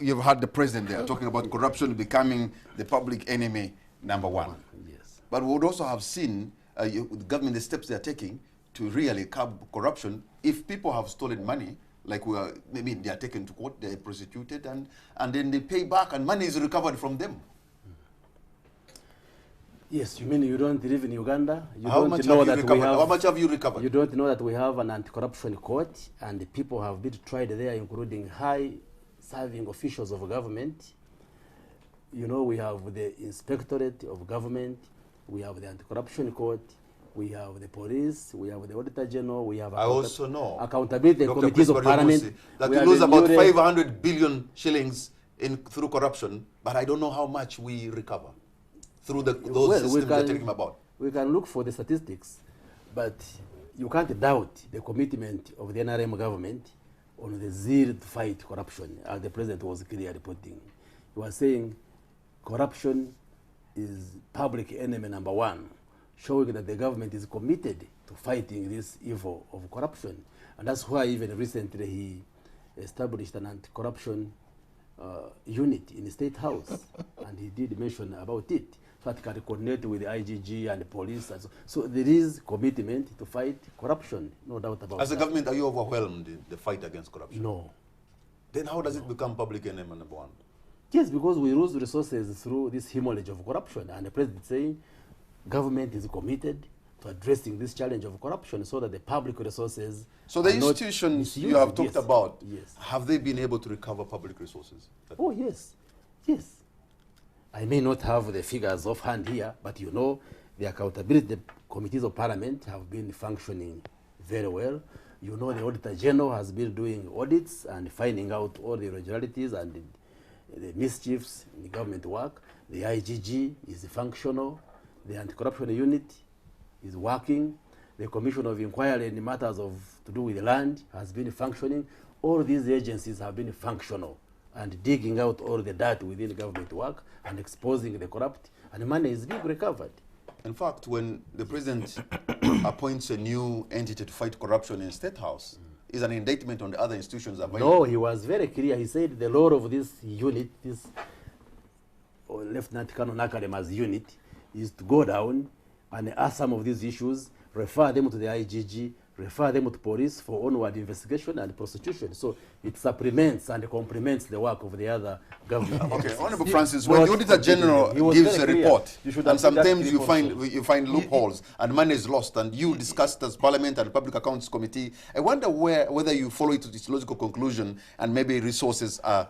You've heard the president there talking about corruption becoming the public enemy number one. Yes. But we would also have seen the government, the steps they're taking to really curb corruption. If people have stolen money, like maybe they are taken to court, they're prosecuted, and then they pay back, and money is recovered from them. Yes, you mean you don't live in Uganda? You How don't much know have you that we recovered? have, How much have you recovered? You don't know that we have an anti-corruption court, and the people have been tried there, including high-serving officials of government. You know, we have the Inspectorate of Government, we have the anti-corruption court, we have the police, we have the Auditor General, we have I also know, accountability Dr. committees of Chris parliament. Baryomusi, that We we have lose the about new 500 billion shillings through corruption, but I don't know how much we recover through those systems you're talking about. We can look for the statistics, but you can't doubt the commitment of the NRM government on the zeal to fight corruption, as the president was clearly putting. He was saying corruption is public enemy number one, showing that the government is committed to fighting this evil of corruption. And that's why even recently he established an anti-corruption unit in the State House, and he did mention about it. So that can coordinate with the IGG and the police. And so there is commitment to fight corruption, no doubt about that. As a government, are you overwhelmed in the fight against corruption? No. Then how does it become public enemy number one? Yes, because we lose resources through this hemorrhage of corruption. And the president is saying government is committed to addressing this challenge of corruption so that the public resources So the are not institutions you misused. have talked Yes. about, Yes. have they been able to recover public resources? Oh, yes. Yes. I may not have the figures offhand here, but you know the accountability committees of parliament have been functioning very well. You know the Auditor General has been doing audits and finding out all the irregularities and the mischiefs in the government work. The IGG is functional. The anti-corruption unit is working. The Commission of Inquiry in matters to do with the land has been functioning. All these agencies have been functional and digging out all the dirt within the government work and exposing the corrupt, and money is being recovered. In fact, when the president appoints a new entity to fight corruption in State House, is an indictment on the other institutions available. No, he was very clear. He said the role of this unit, this Lieutenant Colonel Nakalema's unit, is to go down and ask some of these issues, refer them to the IGG, refer them to police for onward investigation and prosecution. So it supplements and complements the work of the other government. Okay, Honorable Francis, when the Auditor General He was gives a very clear. report, You should and have put that sometimes clip you find loopholes and money is lost, and you discussed as Parliament and Public Accounts Committee, I wonder whether you follow it to its logical conclusion and maybe resources are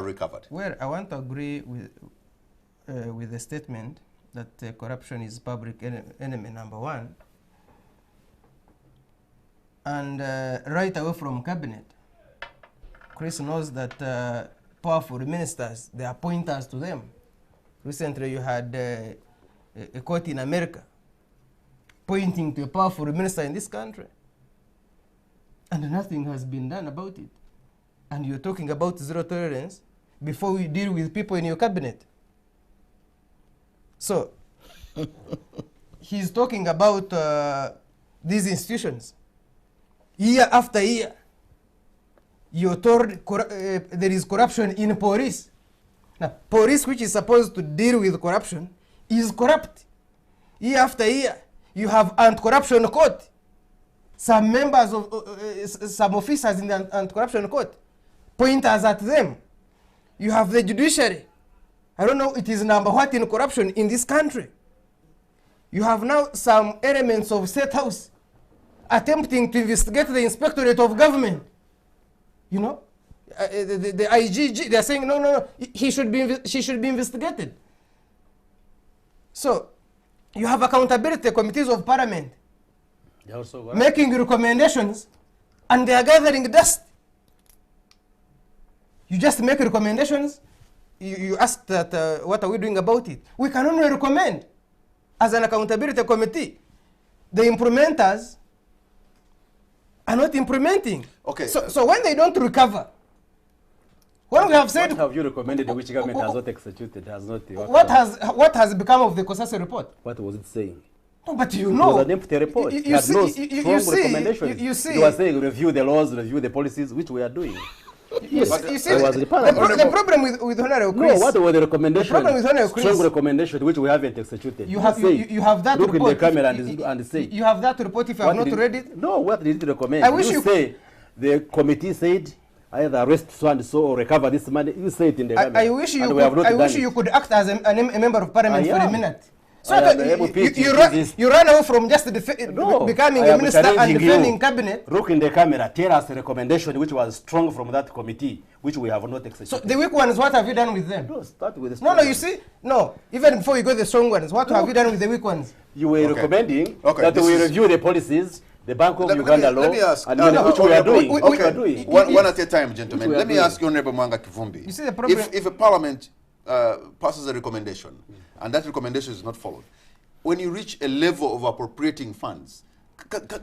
recovered. Well, I want to agree with the statement that corruption is public enemy number one. And right away from cabinet, Chris knows that powerful ministers, they are pointers to them. Recently you had a court in America pointing to a powerful minister in this country. And nothing has been done about it. And you're talking about zero tolerance. before you deal with people in your cabinet. So, he's talking about these institutions. Year after year, you're told there is corruption in police. Now, police, which is supposed to deal with corruption, is corrupt. Year after year, you have anti-corruption court. Some members of, some officers in the anti-corruption court, pointers at them. You have the judiciary. I don't know, it is number what in corruption in this country. You have now some elements of State House attempting to investigate the Inspectorate of Government. You know, the IGG, they are saying, no, she should be investigated. So, you have accountability committees of parliament making recommendations, and they are gathering dust. You just make recommendations, you ask that, what are we doing about it? We can only recommend as an accountability committee. The implementers are not implementing. Okay. So when they don't recover, when we have said... What have you recommended which government has not executed, has not... What has become of the Kosase report? What was it saying? No, but you know... It was an empty report. It had no strong recommendations. You see... You were saying review the laws, review the policies, which we are doing. You see, the problem with Honorable Chris... No, what were the recommendations? The problem with Honorable Chris... Strong recommendations which we haven't executed. You have that look report... Look in the camera and say... You have that report if you have not read it? No, what did it recommend? I wish you say the committee said either arrest so and so or recover this money. You say it in the camera. I wish you could act as a member of parliament for a minute. So you run away from just becoming a minister and defending cabinet. Look in the camera, tell us a recommendation which was strong from that committee, which we have not executed. So the weak ones, what have you done with them? No, start with the strong ones. You see, even before you go the strong ones, what have you done with the weak ones? You were recommending that we review the policies, the Bank of Uganda law, and which we are doing. One at a time, gentlemen. Let me ask you, Honorable Mwanga Kivumbi. You see the problem? If a parliament passes a recommendation, and that recommendation is not followed, when you reach a level of appropriating funds,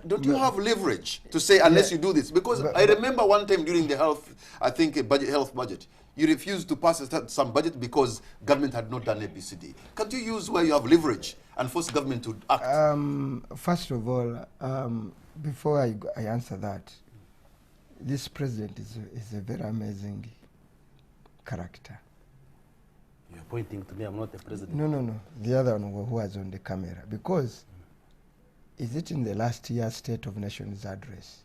don't you have leverage to say unless you do this? Because I remember one time during the health budget, you refused to pass some budget because government had not done ABCD. Can't you use where you have leverage and force government to act? First of all, before I answer that, this president is a very amazing character. You're pointing to me, I'm not the president. No. The other one who was on the camera. Because, is it in the last year's State of Nations address?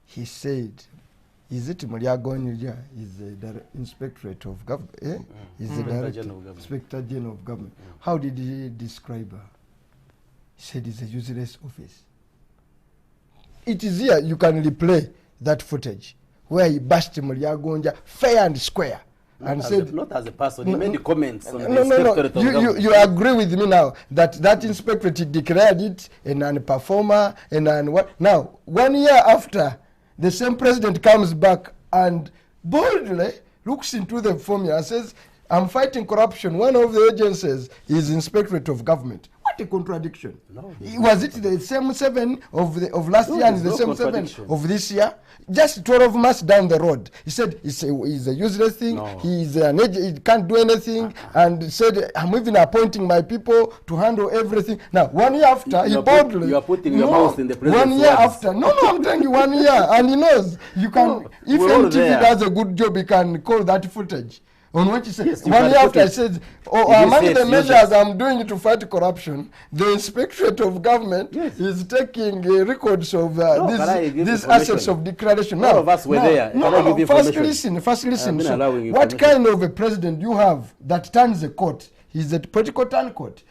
He said, is it Mulyagonja is the Inspectorate of Government? Is the Director, Inspector General of Government. How did he describe her? He said it's a useless office. It is here, you can replay that footage, where he bashed Mulyagonja fair and square. And said, not as a person, he made comments on the Inspectorate of Government. You agree with me now that Inspectorate declared it a non-performer, what? Now, 1 year after, the same president comes back and boldly looks into the formula and says, I'm fighting corruption. One of the agencies is Inspectorate of Government. What a contradiction. No, was it the same 7 of last year and the same 7 of this year? Just 12 months down the road. He said he's a useless thing, he's he can't do anything, and said, I'm even appointing my people to handle everything. Now, 1 year after, he boldly... You are putting your mouth in the president's 1 year after. No, I'm telling you 1 year. And he knows, you can, if MTV does a good job, he can call that footage. On what he said, yes, 1 year after I said, among the measures I'm doing to fight corruption, the Inspectorate of Government is taking records of these assets of declaration. Now, all of us were there. First listen. So what kind of a president you have that turns a court? He's a political turn court.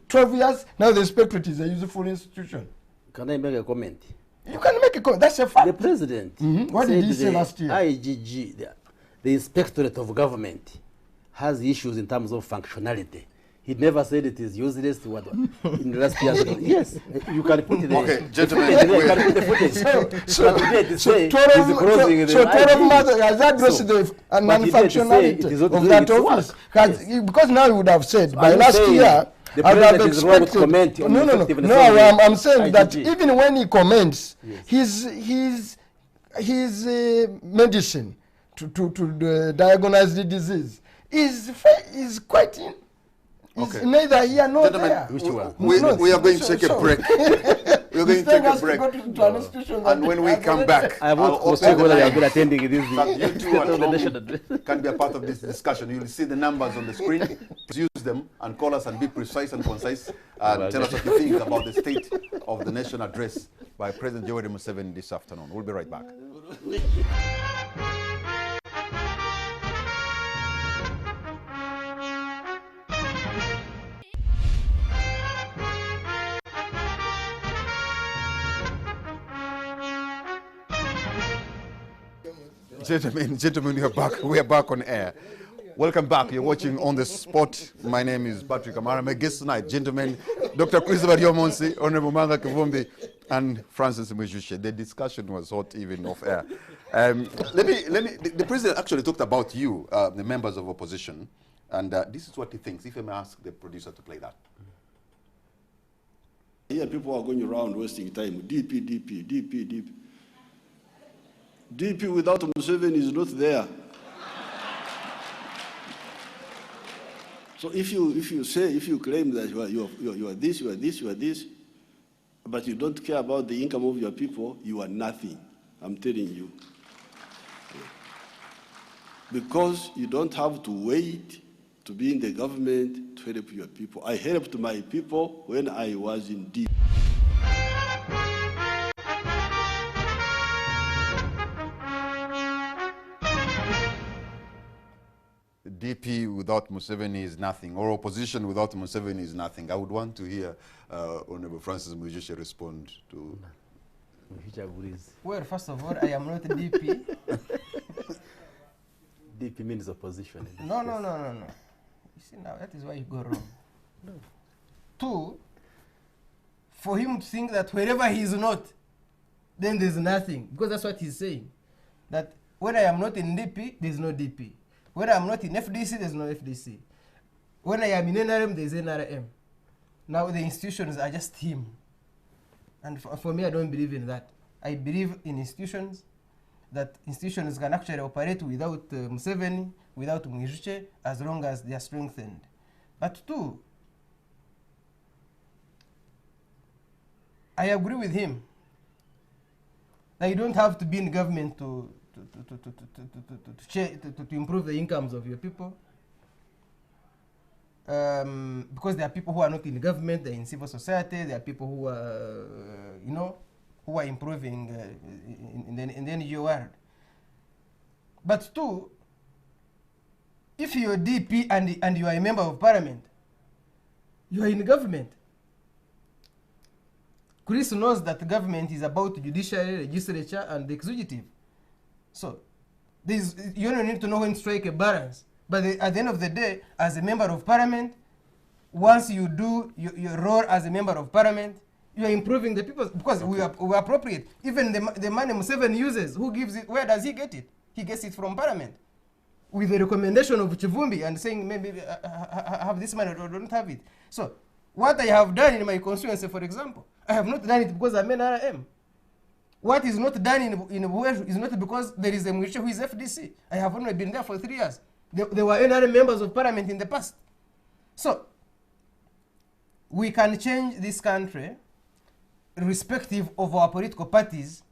12 years, now the Inspectorate is a useful institution. Can I make a comment? You can make a comment. That's a fact. The president what did he say last year? IGG, the Inspectorate of Government has issues in terms of functionality. He never said it is useless to what in the last years. Yes, you can put it there. Okay, gentlemen. You can put the footage. So 12 months has addressed the non-functionality of that office. Because now you would have said, by last year, I would have expected... No, I'm saying that even when he comments, his medicine diagnose the disease is quite neither here nor there. We are going to take a break. We are going to take a break. And when we come back, I want to see whether you have been attending this. You two at home can be a part of this discussion. You'll see the numbers on the screen. Use them and call us and be precise and concise and tell us what you think about the state of the nation address by President Yoweri Museveni this afternoon. We'll be right back. Gentlemen, we are back on air. Welcome back. You're watching On the Spot. My name is Patrick Amara. My guest tonight, gentlemen, Dr. Christopher Diomonsi, Honorable Manga Kivumbi, and Francis Mwijushe. The discussion was hot even off air. The president actually talked about you, the members of opposition, and this is what he thinks. If I may ask the producer to play that. Here people are going around wasting time. DP. DP without Museveni is not there. So if you claim that you are this, but you don't care about the income of your people, you are nothing. I'm telling you. Because you don't have to wait to be in the government to help your people. I helped my people when I was in DP. DP without Museveni is nothing, or opposition without Museveni is nothing. I would want to hear Honorable Francis Mwijushe respond to. Well, first of all, I am not DP. DP means opposition. No. You see now, that is why you go wrong. No. Two, for him to think that wherever he is not, then there's nothing. Because that's what he's saying. That when I am not in DP, there's no DP. When I'm not in FDC, there's no FDC. When I am in NRM, there's NRM. Now the institutions are just him. And for me, I don't believe in that. I believe in institutions, that institutions can actually operate without Museveni, without Mwijushe, as long as they are strengthened. But two, I agree with him that you don't have to be in government to improve the incomes of your people, because there are people who are not in government, they're in civil society, there are people who are, who are improving in the NGO world. But two, if you're DP and you are a member of parliament, you are in government. Chris knows that the government is about the judiciary, legislature, and the executive. So you don't need to know when to strike a balance. But at the end of the day, as a member of parliament, once you do your role as a member of parliament, you are improving the people, because we appropriate. Even the money Museveni uses, who gives it, where does he get it? He gets it from parliament. With the recommendation of Chivumbi and saying maybe have this money or don't have it. So what I have done in my constituency, for example, I have not done it because I'm an RM. What is not done in Buweru is not because there is a Mwijushe who is FDC. I have only been there for 3 years. There were NRM members of parliament in the past. So we can change this country irrespective of our political parties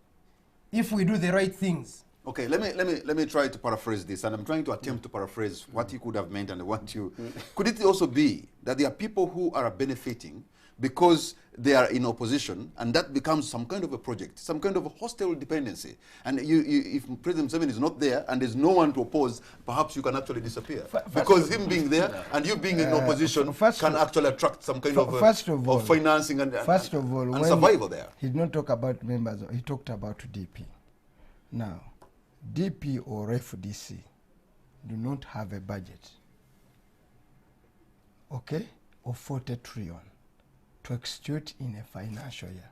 if we do the right things. Okay, let me try to paraphrase this, and I'm trying to attempt to paraphrase what he could have meant and what you... Could it also be that there are people who are benefiting because they are in opposition, and that becomes some kind of a project, some kind of a hostile dependency? And if President Museveni is not there and there's no one to oppose, perhaps you can actually disappear. Because him being there and you being in opposition can actually attract some kind of financing and survival there. He did not talk about members, he talked about DP. Now, DP or FDC do not have a budget, okay, of 40 trillion to execute in a financial year.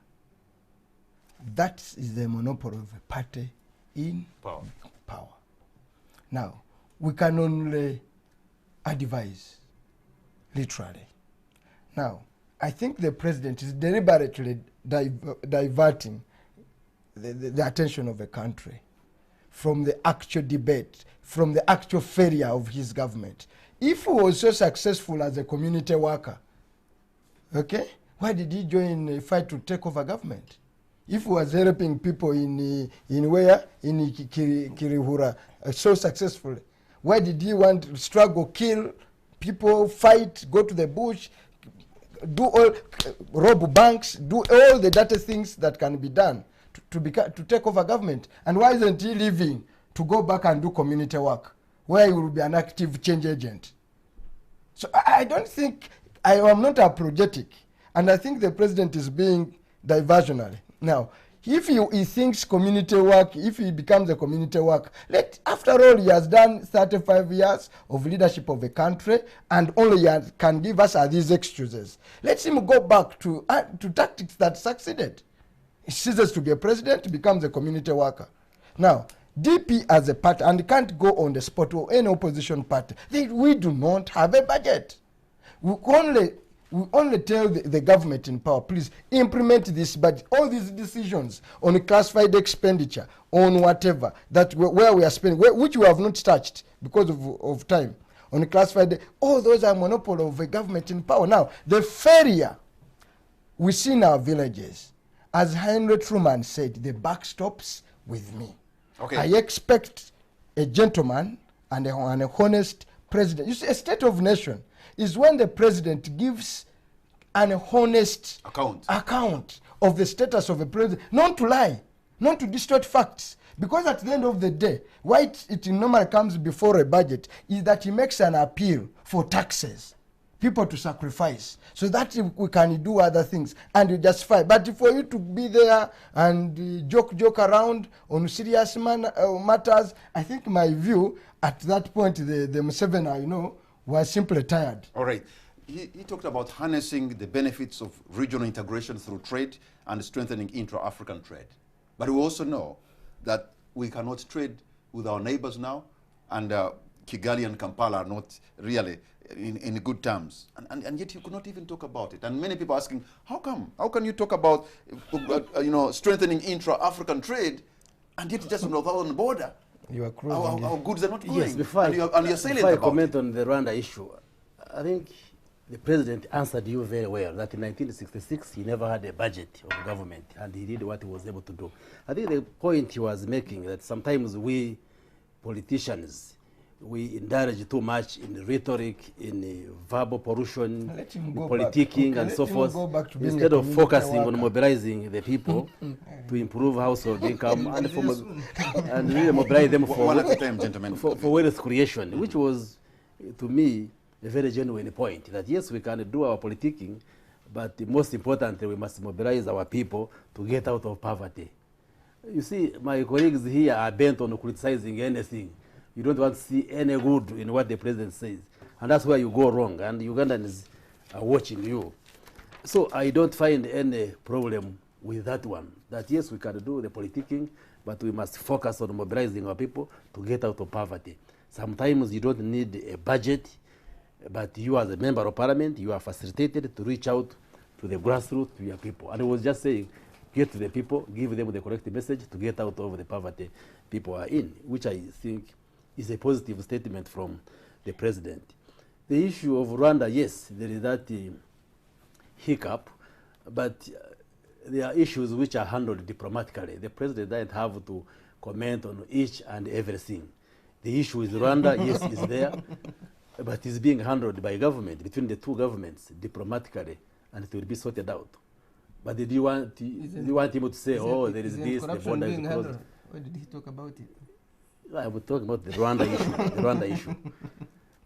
That is the monopoly of a party in power. Now, we can only advise, literally. Now, I think the president is deliberately diverting the attention of the country from the actual debate, from the actual failure of his government. If he was so successful as a community worker, okay, why did he join a fight to take over government? If he was helping people in where? In Kirihura, so successfully, why did he want to struggle, kill people, fight, go to the bush, do all, rob banks, do all the dirty things that can be done to take over government? And why isn't he leaving to go back and do community work, where he will be an active change agent? So I don't think, I am not apologetic, and I think the president is being diversionary. Now, if he thinks community work, if he becomes a community work, after all, he has done 35 years of leadership of a country, and only he can give us these excuses. Let him go back to tactics that succeeded. He ceases to be a president, becomes a community worker. Now, DP as a party, and can't go on the spot or any opposition party, we do not have a budget. We only tell the government in power, please implement this budget. All these decisions on classified expenditure, on whatever, where we are spending, which we have not touched because of time, on classified, all those are monopoly of the government in power. Now, the failure we see in our villages, as Henry Truman said, the buck stops with me. Okay. I expect a gentleman and an honest president. You see, a state of nation is when the president gives an honest account of the status of a president, not to lie, not to distort facts. Because at the end of the day, why it normally comes before a budget is that he makes an appeal for taxes, people to sacrifice, so that we can do other things and you justify. But for you to be there and joke around on serious matters, I think my view at that point, the Museveni I know was simply tired. All right. He talked about harnessing the benefits of regional integration through trade and strengthening intra-African trade. But we also know that we cannot trade with our neighbors now, and Kigali and Kampala are not really in good terms. And yet you could not even talk about it. And many people are asking, how come? How can you talk about strengthening intra-African trade, and yet just on the southern border, you are our goods are not going? Yes, before I comment on the Rwanda issue, I think the president answered you very well that in 1966 he never had a budget of government and he did what he was able to do. I think the point he was making that sometimes we politicians, we indulge too much in rhetoric, in verbal pollution, politicking and so forth, instead of focusing on mobilizing the people to improve household income and really mobilize them for wealth creation, which was, to me, a very genuine point, that yes, we can do our politicking, but most importantly, we must mobilize our people to get out of poverty. You see, my colleagues here are bent on criticizing anything. You don't want to see any good in what the president says. And that's where you go wrong, and Ugandans are watching you. So I don't find any problem with that one, that yes, we can do the politicking, but we must focus on mobilizing our people to get out of poverty. Sometimes you don't need a budget, but you as a member of parliament, you are facilitated to reach out to the grassroots, to your people. And I was just saying, get to the people, give them the correct message to get out of the poverty people are in, which I think is a positive statement from the president. The issue of Rwanda, yes, there is that hiccup, but there are issues which are handled diplomatically. The president doesn't have to comment on each and everything. The issue with Rwanda, yes, is there, but it's being handled by government, between the two governments, diplomatically, and it will be sorted out. But did you want him to say, oh, there is this, the border is closed? Why did he talk about it? I was talking about the Rwanda issue. The Rwanda issue.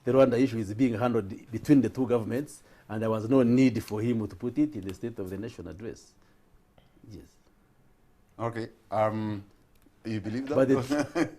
The Rwanda issue is being handled between the two governments, and there was no need for him to put it in the State of the Nation address. Yes. Okay. You believe that? But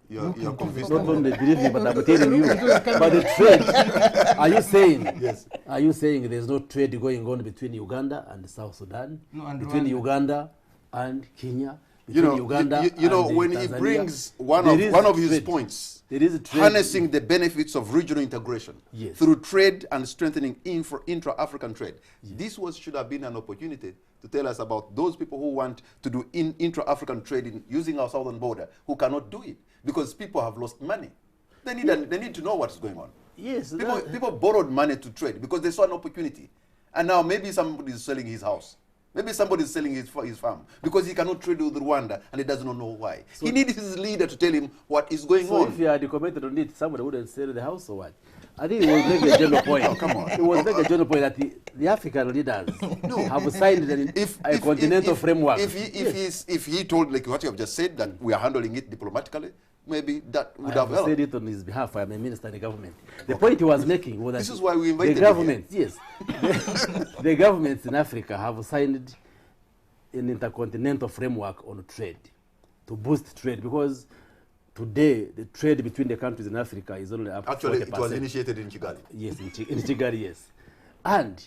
you're convinced. not only believe me, but I'm telling you. But the trade, are you saying? Yes. Are you saying there's no trade going on between Uganda and South Sudan? No, and between Rwanda. Uganda and Kenya? You know, Uganda you know and when Tanzania? he brings one There of is his trade. points, There is a trade. harnessing the benefits of regional integration Yes. through trade and strengthening intra-African trade. Yes. This should have been an opportunity to tell us about those people who want to do intra-African trading using our southern border who cannot do it because people have lost money. They need to know what's going on. Yes. People borrowed money to trade because they saw an opportunity. And now maybe somebody is selling his house. Maybe somebody is selling his farm because he cannot trade with Rwanda and he does not know why. So he needs his leader to tell him what is going on. So if you had commented on it, somebody wouldn't sell the house or what? I think it was make a general point. Oh, come on. It was make a general point that the African leaders have signed a continental framework. If he told, like what you have just said, that we are handling it diplomatically, maybe that would have helped. I said it on his behalf. I am a minister in the government. The point he was making was that this is why we invited the government, yes, the governments in Africa have signed an intercontinental framework on trade to boost trade because today the trade between the countries in Africa is only up to 40%. Actually, it was initiated in Kigali. Yes, in Kigali, yes. And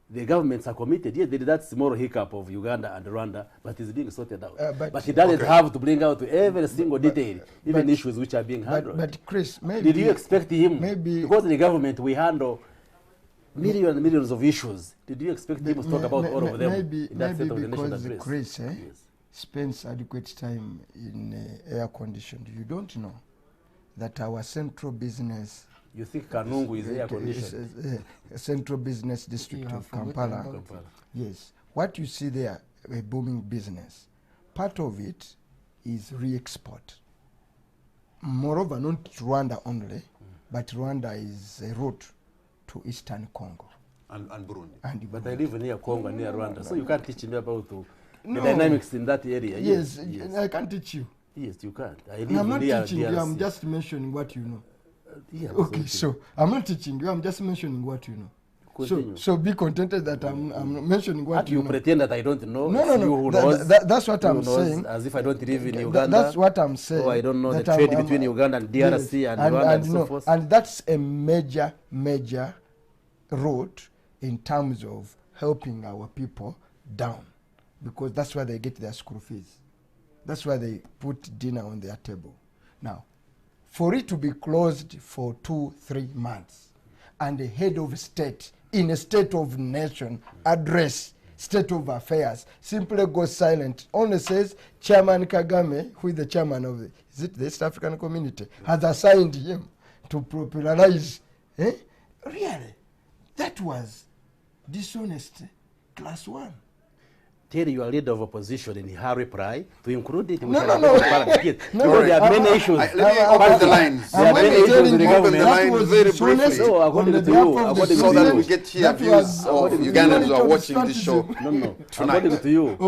the governments are committed. Yes, there is that small hiccup of Uganda and Rwanda, but it's being sorted out. But he doesn't have to bring out every single detail, even issues which are being handled. But Chris, maybe... Did you expect him? Maybe... Because in the government, we handle millions and millions of issues. Did you expect him to talk about all of them in that State of the Nation address? Chris spends adequate time in air-conditioned. You don't know that our central business... You think Kanungu is air-conditioned? Central business district of Kampala. Yes. What you see there, a booming business, part of it is re-export. Moreover, not Rwanda only, but Rwanda is a route to Eastern Congo. And Burundi. But I live near Congo, near Rwanda, so you can't teach me about the dynamics in that area. Yes, I can't teach you. Yes, you can't. I'm not teaching you, I'm just mentioning what you know. Okay, so I'm not teaching you, I'm just mentioning what you know. So be contented that I'm mentioning what you know. You pretend that I don't know? No. That's what I'm saying. As if I don't live in Uganda. That's what I'm saying. Oh, I don't know the trade between Uganda and DRC and Rwanda and so forth. And that's a major road in terms of helping our people down. Because that's where they get their school fees. That's why they put dinner on their table. Now, for it to be closed for 2-3 months, and the head of state in a state of nation address state of affairs simply goes silent, only says Chairman Kagame, who is the chairman of the East African Community, has assigned him to popularize. Really, that was dishonest class 1. Tell your leader of opposition in her reply to include it. No. There are many issues. Let me open the lines. There are many issues in the Open the government. lines very briefly. So according to you, so that we get here views of Ugandans who are watching this show. No. Tonight. According to you, And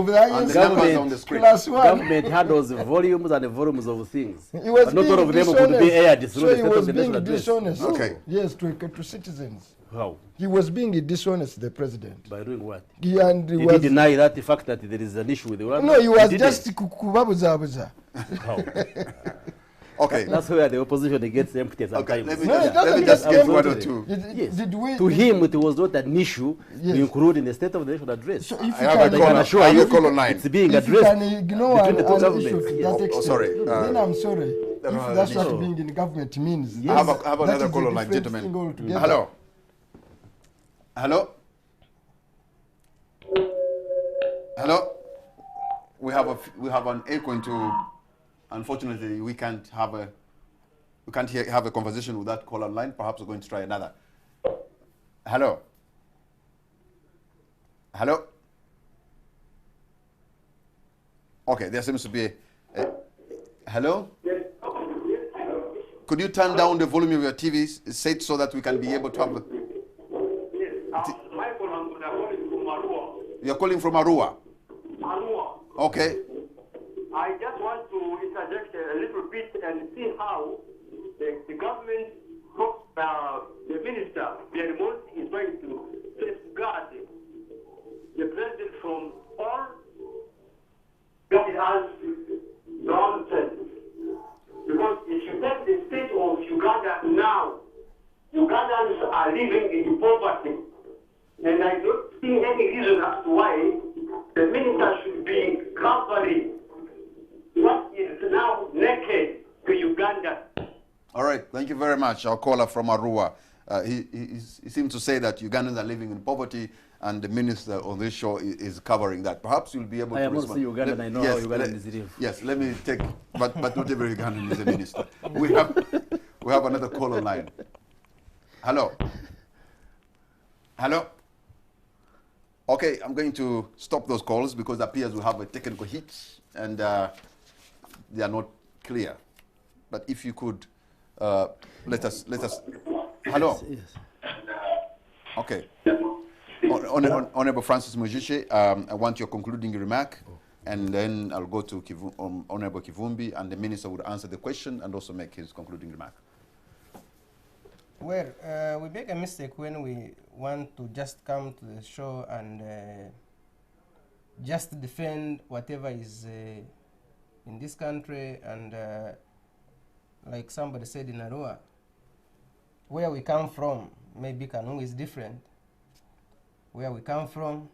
the numbers on the screen. government handles volumes and volumes of things. He was But not all of them dishonest. could be aired through So the he State was of the being National Address. dishonest. Okay. Yes, to citizens. How? He was being dishonest, the president. By doing what? And Did he deny that the fact that there is an issue with Rwanda? No, he was didn't. just kubabuzabuza. How? Okay. That's where the opposition gets empty Okay, sometimes. let me No, it just, let me doesn't just get give one or empty. two. Yes. Did we? To him, it was not an issue Yes. to include in the State of the National Address. So if I you have a can, caller. assure I have you a caller line. It's being if you addressed can ignore between the two an issue governments. to Yes. that Oh, extent, sorry. then I'm sorry. no, If that's no. what being in government means. Yes. I have That another is a caller line, different gentlemen. thing altogether. Hello. Hello. Hello. We have an echo into. Unfortunately, we can't have a conversation with that caller line. Perhaps we're going to try another. Hello. Hello. Okay, there seems to be hello. Could you turn down the volume of your TV set so that we can be able to have? Yes, Michael, I'm calling from Arua. You're calling from Arua. Arua. Okay. I just want to interject a little bit and see how the government, the minister, Bermond, is going to safeguard the president from all that has nonsense. Because if you take the state of Uganda now, Ugandans are living in poverty. And I don't see any reason as to why the minister should be covering what is now naked to Uganda. All right. Thank you very much. Our caller from Arua. he seems to say that Ugandans are living in poverty, and the minister on this show is covering that. Perhaps you'll be able to respond. I am also Ugandan. I know how Ugandans live. Yes, let me take, but not every Ugandan is a minister. We have another call online. Hello. Hello. Okay, I'm going to stop those calls because it appears we have a technical hitch and they are not clear. But if you could let us. Hello. Yes. Okay. Honorable Francis Mujishe, I want your concluding remark, and then I'll go to Honorable Kivumbi, and the minister would answer the question and also make his concluding remark. Well, we make a mistake when we want to just come to the show and just defend whatever is in this country, and like somebody said in Arua, where we come from, maybe Kanungu is different. Where we come from,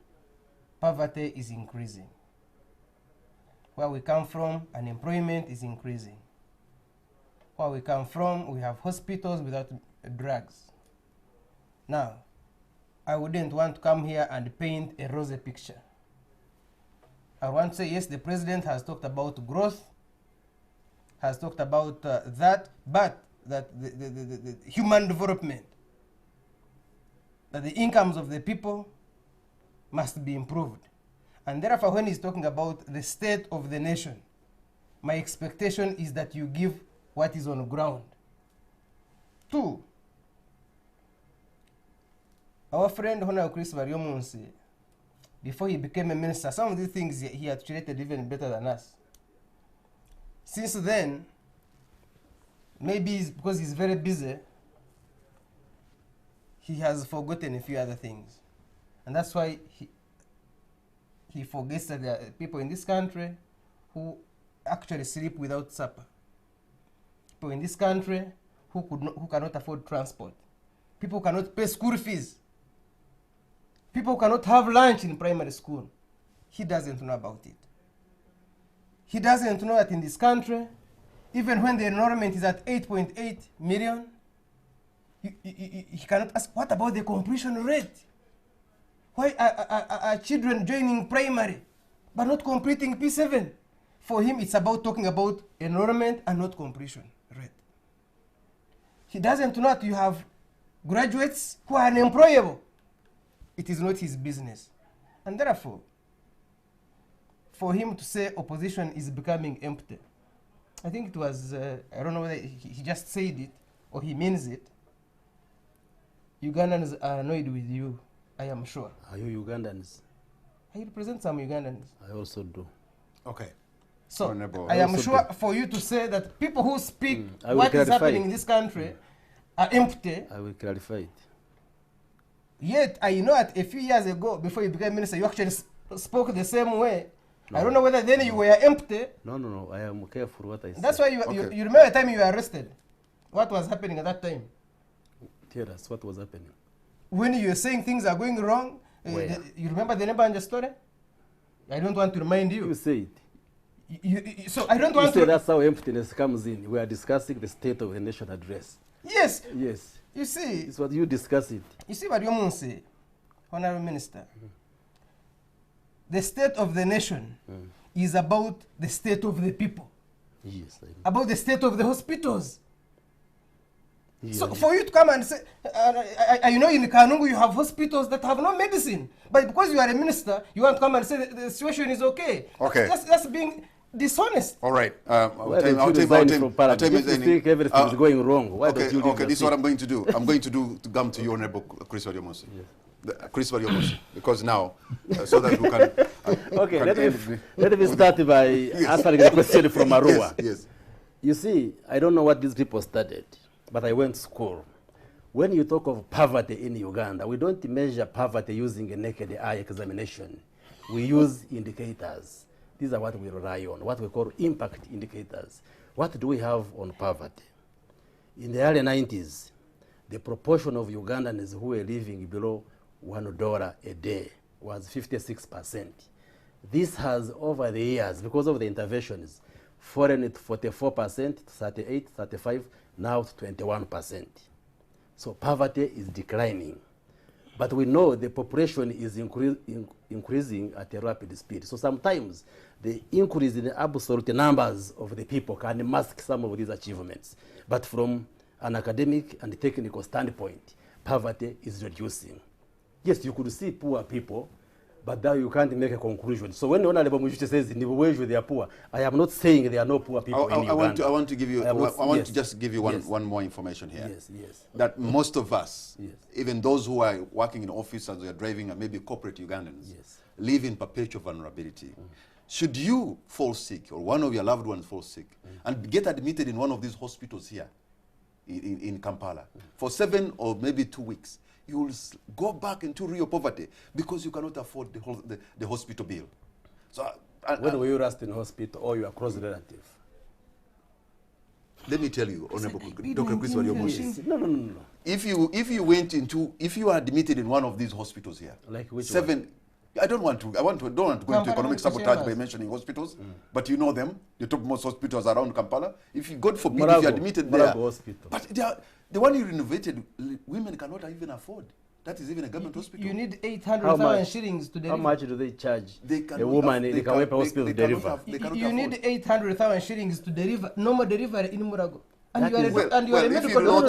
poverty is increasing. Where we come from, unemployment is increasing. Where we come from, we have hospitals without drugs. Now, I wouldn't want to come here and paint a rosy picture. I want to say, yes, the president has talked about growth, has talked about that, but that the human development, that the incomes of the people must be improved. And therefore, when he's talking about the state of the nation, my expectation is that you give what is on the ground. 2, our friend Honorable Chris Variomunsi, before he became a minister, some of these things he had treated even better than us. Since then, maybe it's because he's very busy, he has forgotten a few other things. And that's why he forgets that there are people in this country who actually sleep without supper. People in this country who cannot afford transport. People who cannot pay school fees. People who cannot have lunch in primary school. He doesn't know about it. He doesn't know that in this country, even when the enrollment is at 8.8 million, he cannot ask, what about the completion rate? Why are children joining primary but not completing P7? For him, it's about talking about enrollment and not completion rate. He doesn't know that you have graduates who are unemployable. It is not his business. And therefore, for him to say opposition is becoming empty, I think it was, I don't know whether he just said it or he means it. Ugandans are annoyed with you, I am sure. Are you Ugandans? I represent some Ugandans. I also do. Okay. So, Honorable. I am sure for you to say that people who speak I will what is clarify happening it. in this country are empty. I will clarify it. Yet, I know that a few years ago, before you became minister, you actually spoke the same way. No. I don't know whether then you were empty. No. I am careful what I say. That's why you remember the time you were arrested. What was happening at that time? Tell us what was happening. When you were saying things are going wrong, you remember the neighbor and the story? I don't want to remind you. You say it. So I don't want to. That's how emptiness comes in. We are discussing the state of the nation address. Yes. Yes. You see. It's what you discuss it. You see what you say, Honorable Minister. The state of the nation is about the state of the people. Yes. About the state of the hospitals. Yes. So for you to come and say, you know in Kanungu you have hospitals that have no medicine. But because you are a minister, you want to come and say the situation is okay. Okay. That's being dishonest. All right. Why don't you resign from Parliament? If you think everything is going wrong, why don't you leave Okay, this is what I'm going to do. I'm going to come to you, Honorable Chris Variomunsi. Yes. Chris Variomunsi, because now, so that we can... Okay, let me start by answering the question from Arua. Yes. You see, I don't know what these people studied, but I went to school. When you talk of poverty in Uganda, we don't measure poverty using a naked eye examination. We use indicators. These are what we rely on, what we call impact indicators. What do we have on poverty? In the early 90s, the proportion of Ugandans who were living below $1 a day was 56%. This has, over the years, because of the interventions, fallen at 44% to 38, 35, now to 21%. So poverty is declining. But we know the population is increasing at a rapid speed. So sometimes the increase in the absolute numbers of the people can mask some of these achievements. But from an academic and technical standpoint, poverty is reducing. Yes, you could see poor people, but now you can't make a conclusion. So when the Honorable Mujuchi says in the way they are poor, I am not saying there are no poor people in Uganda. I want to give you. I want to just give you one more information here. Yes. That most of us, even those who are working in office as they are driving, and maybe corporate Ugandans, live in perpetual vulnerability. Should you fall sick, or one of your loved ones fall sick, and get admitted in one of these hospitals here in Kampala for 7 or maybe 2 weeks, you will go back into real poverty because you cannot afford the hospital bill. So, when were you last in hospital, or your close relative? Let me tell you, Honorable Dr. Chris Wariomushi. No. If you are admitted in one of these hospitals here, like which 7. one? I don't want to go into economic sabotage by mentioning hospitals, but you know them, the topmost hospitals around Kampala. If you, God forbid, if you're admitted there, hospital. But the one you renovated, women cannot even afford. That is even a government hospital. You need 800,000 shillings to deliver. How much do they charge a woman in the Kawepa hospital to deliver? You need 800,000 shillings to deliver normal delivery in Murago. And you are a You medical do not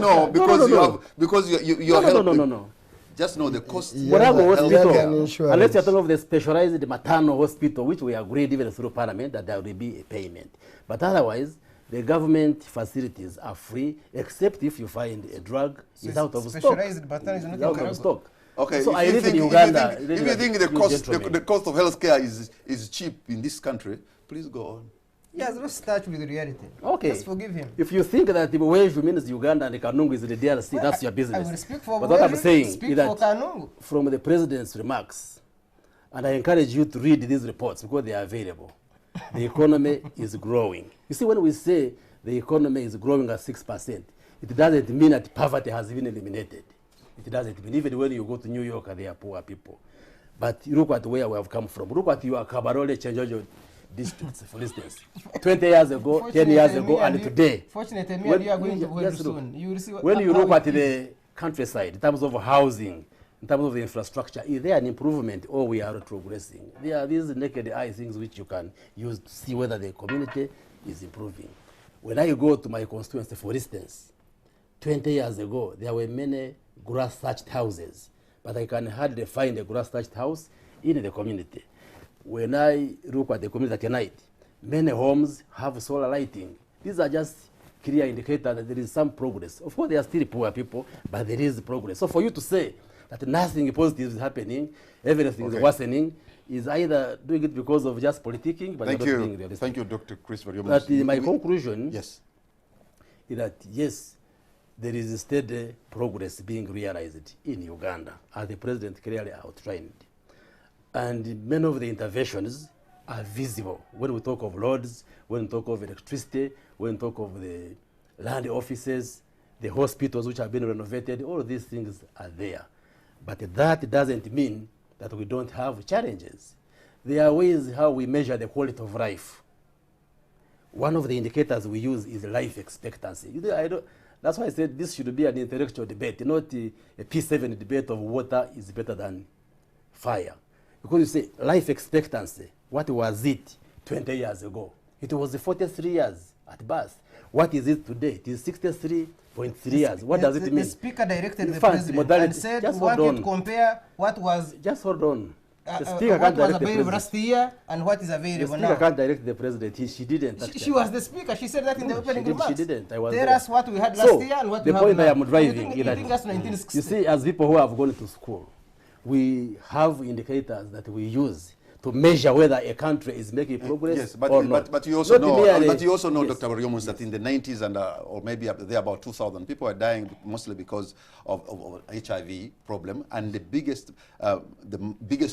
know because you are helping. No. Just know the cost. Murago hospital, insurance. unless you're talking of the specialized maternal hospital, which we agreed even through Parliament that there will be a payment. But otherwise, the government facilities are free, except if you find a drug is out of stock. Specialized maternal is not out of stock. Okay, so if you think the cost of healthcare is cheap in this country, please go on. Yes, let's start with reality. Okay. Let's forgive him. If you think that the Weju means Uganda and Kanungu is the DRC, that's your business. I will speak for but what I'm saying speak is that for Kanungu. from the president's remarks, and I encourage you to read these reports because they are available, the economy is growing. You see, when we say the economy is growing at 6%, it doesn't mean that poverty has been eliminated. It doesn't mean, even when you go to New York, there are poor people. But look at where we have come from. Look at your Kabarole Chenjojo districts, for instance. 20 years ago, 10 years ago, and today. Fortunately, me and you are going to very soon. You will see when you look at the countryside, in terms of housing, in terms of the infrastructure, is there an improvement or we are progressing? There are these naked eye things which you can use to see whether the community is improving. When I go to my constituency, for instance, 20 years ago, there were many grass-thatched houses, but I can hardly find a grass-thatched house in the community. When I look at the community at night, many homes have solar lighting. These are just clear indicators that there is some progress. Of course, there are still poor people, but there is progress. So for you to say that nothing positive is happening, everything is worsening, is either doing it because of just politicking, but not being realistic. Thank you, Dr. Chris Wariomushi. But my conclusion is that, yes, there is steady progress being realized in Uganda, as the president clearly outlined. And many of the interventions are visible. When we talk of roads, when we talk of electricity, when we talk of the land offices, the hospitals which have been renovated, all of these things are there. But that doesn't mean that we don't have challenges. There are ways how we measure the quality of life. One of the indicators we use is life expectancy. That's why I said this should be an intellectual debate, not a P7 debate of water is better than fire. Because you say life expectancy, what was it 20 years ago? It was 43 years at birth. What is it today? It is 63.3 years. What does it mean? The speaker directed the president and said one can compare what was... Just hold on. The speaker can't direct the president. Last year and what is available now. The speaker can't direct the president. She didn't. She was the speaker. She said that in the opening remarks. She didn't. I was Tell us what we had last year and what we have now. The point I am driving is that, 1960. you see, as people who have gone to school, we have indicators that we use to measure whether a country is making progress or not. But you also know, yes. Dr. Wariomushi, that in the 90s and or maybe there about 2,000 people are dying mostly because of HIV problem, and the biggest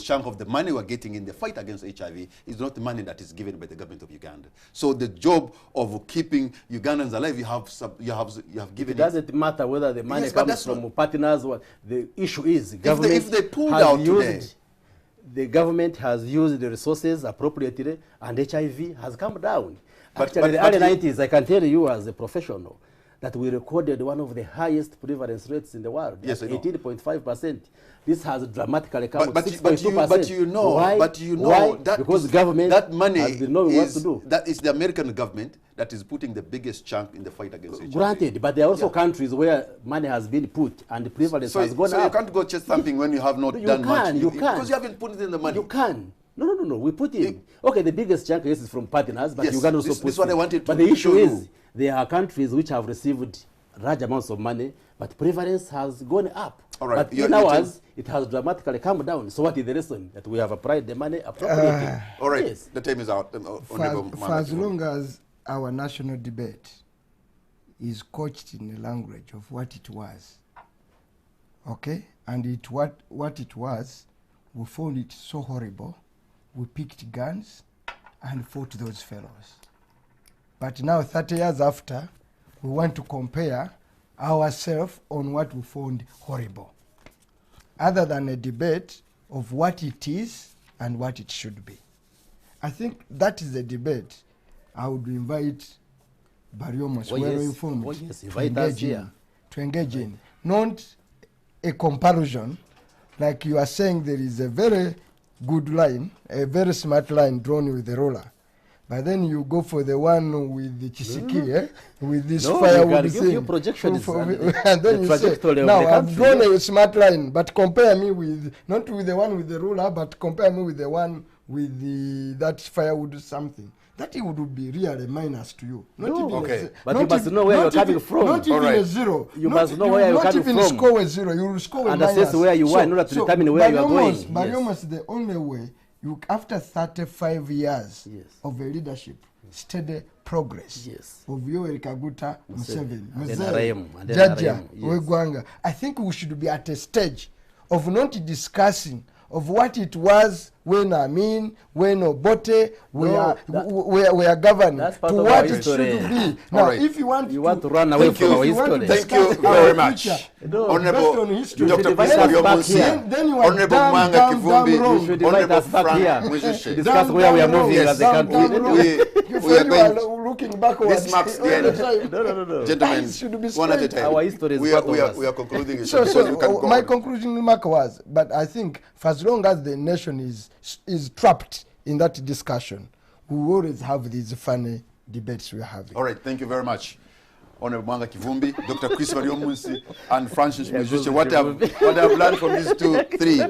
chunk of the money we're getting in the fight against HIV is not the money that is given by the government of Uganda. So the job of keeping Ugandans alive, you have given. It doesn't matter whether the money comes from partners. What the issue is, government if they pulled out today. The government has used the resources appropriately, and HIV has come down. Actually, in the early 90s, I can tell you as a professional that we recorded one of the highest prevalence rates in the world. Yes, I know. 18.5%. This has dramatically come to But 6.2%. you know, Why? but you know Why? that because government that money has been knowing what to do. that is the American government that is putting the biggest chunk in the fight against HIV. Granted, but there are also countries where money has been put and the prevalence has gone so up. you can't go chest thumping when you have not You done can, much. you can. Because you haven't put it in the money. You can. No. We put in. Okay, the biggest chunk is from partners, but Yes, you can also this put is what in. I wanted But to the issue show is, you. there are countries which have received large amounts of money, but prevalence has gone up. All right, But in ours, it has dramatically come down. So what is the reason? That we have applied the money appropriately. All right, Yes. the time is out. For as long as our national debate is coached in the language of what it was, okay, and what it was, we found it so horrible, we picked guns and fought those fellows. But now, 30 years after, we want to compare ourselves on what we found horrible, other than a debate of what it is and what it should be. I think that is a debate I would invite Bariomos, well informed, to engage in. Not a comparison, like you are saying there is a very good line, a very smart line drawn with the ruler. But then you go for the one with the chisiki, with this firewood thing. Give projections and then you say, now I've drawn a smart line, but compare me with, not with the one with the ruler, but compare me with the one with that firewood something. That it would be really a minus to you. Not even okay. But you must know where you're coming from. Not even a zero. You must know where you're coming from. Not even score a zero. You will score a minus. And assess where you are in order to determine where you are going. But almost the only way, after 35 years of a leadership, steady progress of Yoweri Kaguta Museveni, Jaja Wegwanga, I think we should be at a stage of not discussing of what it was when when Obote were governing to what it should be. Now, if you want to run away from our history. Thank you very much. Honorable Dr. Then you are Honorable Mwanga Kivumbi, Honorable Frank Mwijushe. Discuss where we are moving as a country. We are going looking backwards. This marks the end. No. Gentlemen, one at a time. Our history is we are concluding it. So my conclusion remark was, but I think for as long as the nation is trapped in that discussion, we will always have these funny debates we're having. All right, thank you very much. Honorable Mwanga Kivumbi, Dr. Chris Bariomunsi, and Francis Mwijushe. What I've learned from these three,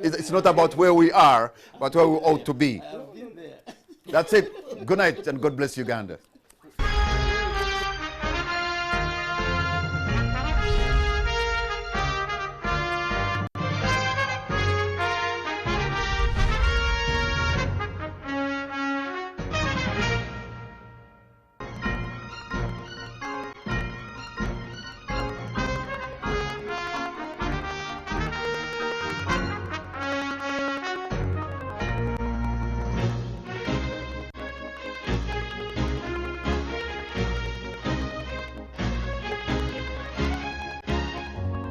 it's not about where we are, but where we ought to be. That's it. Good night, and God bless Uganda.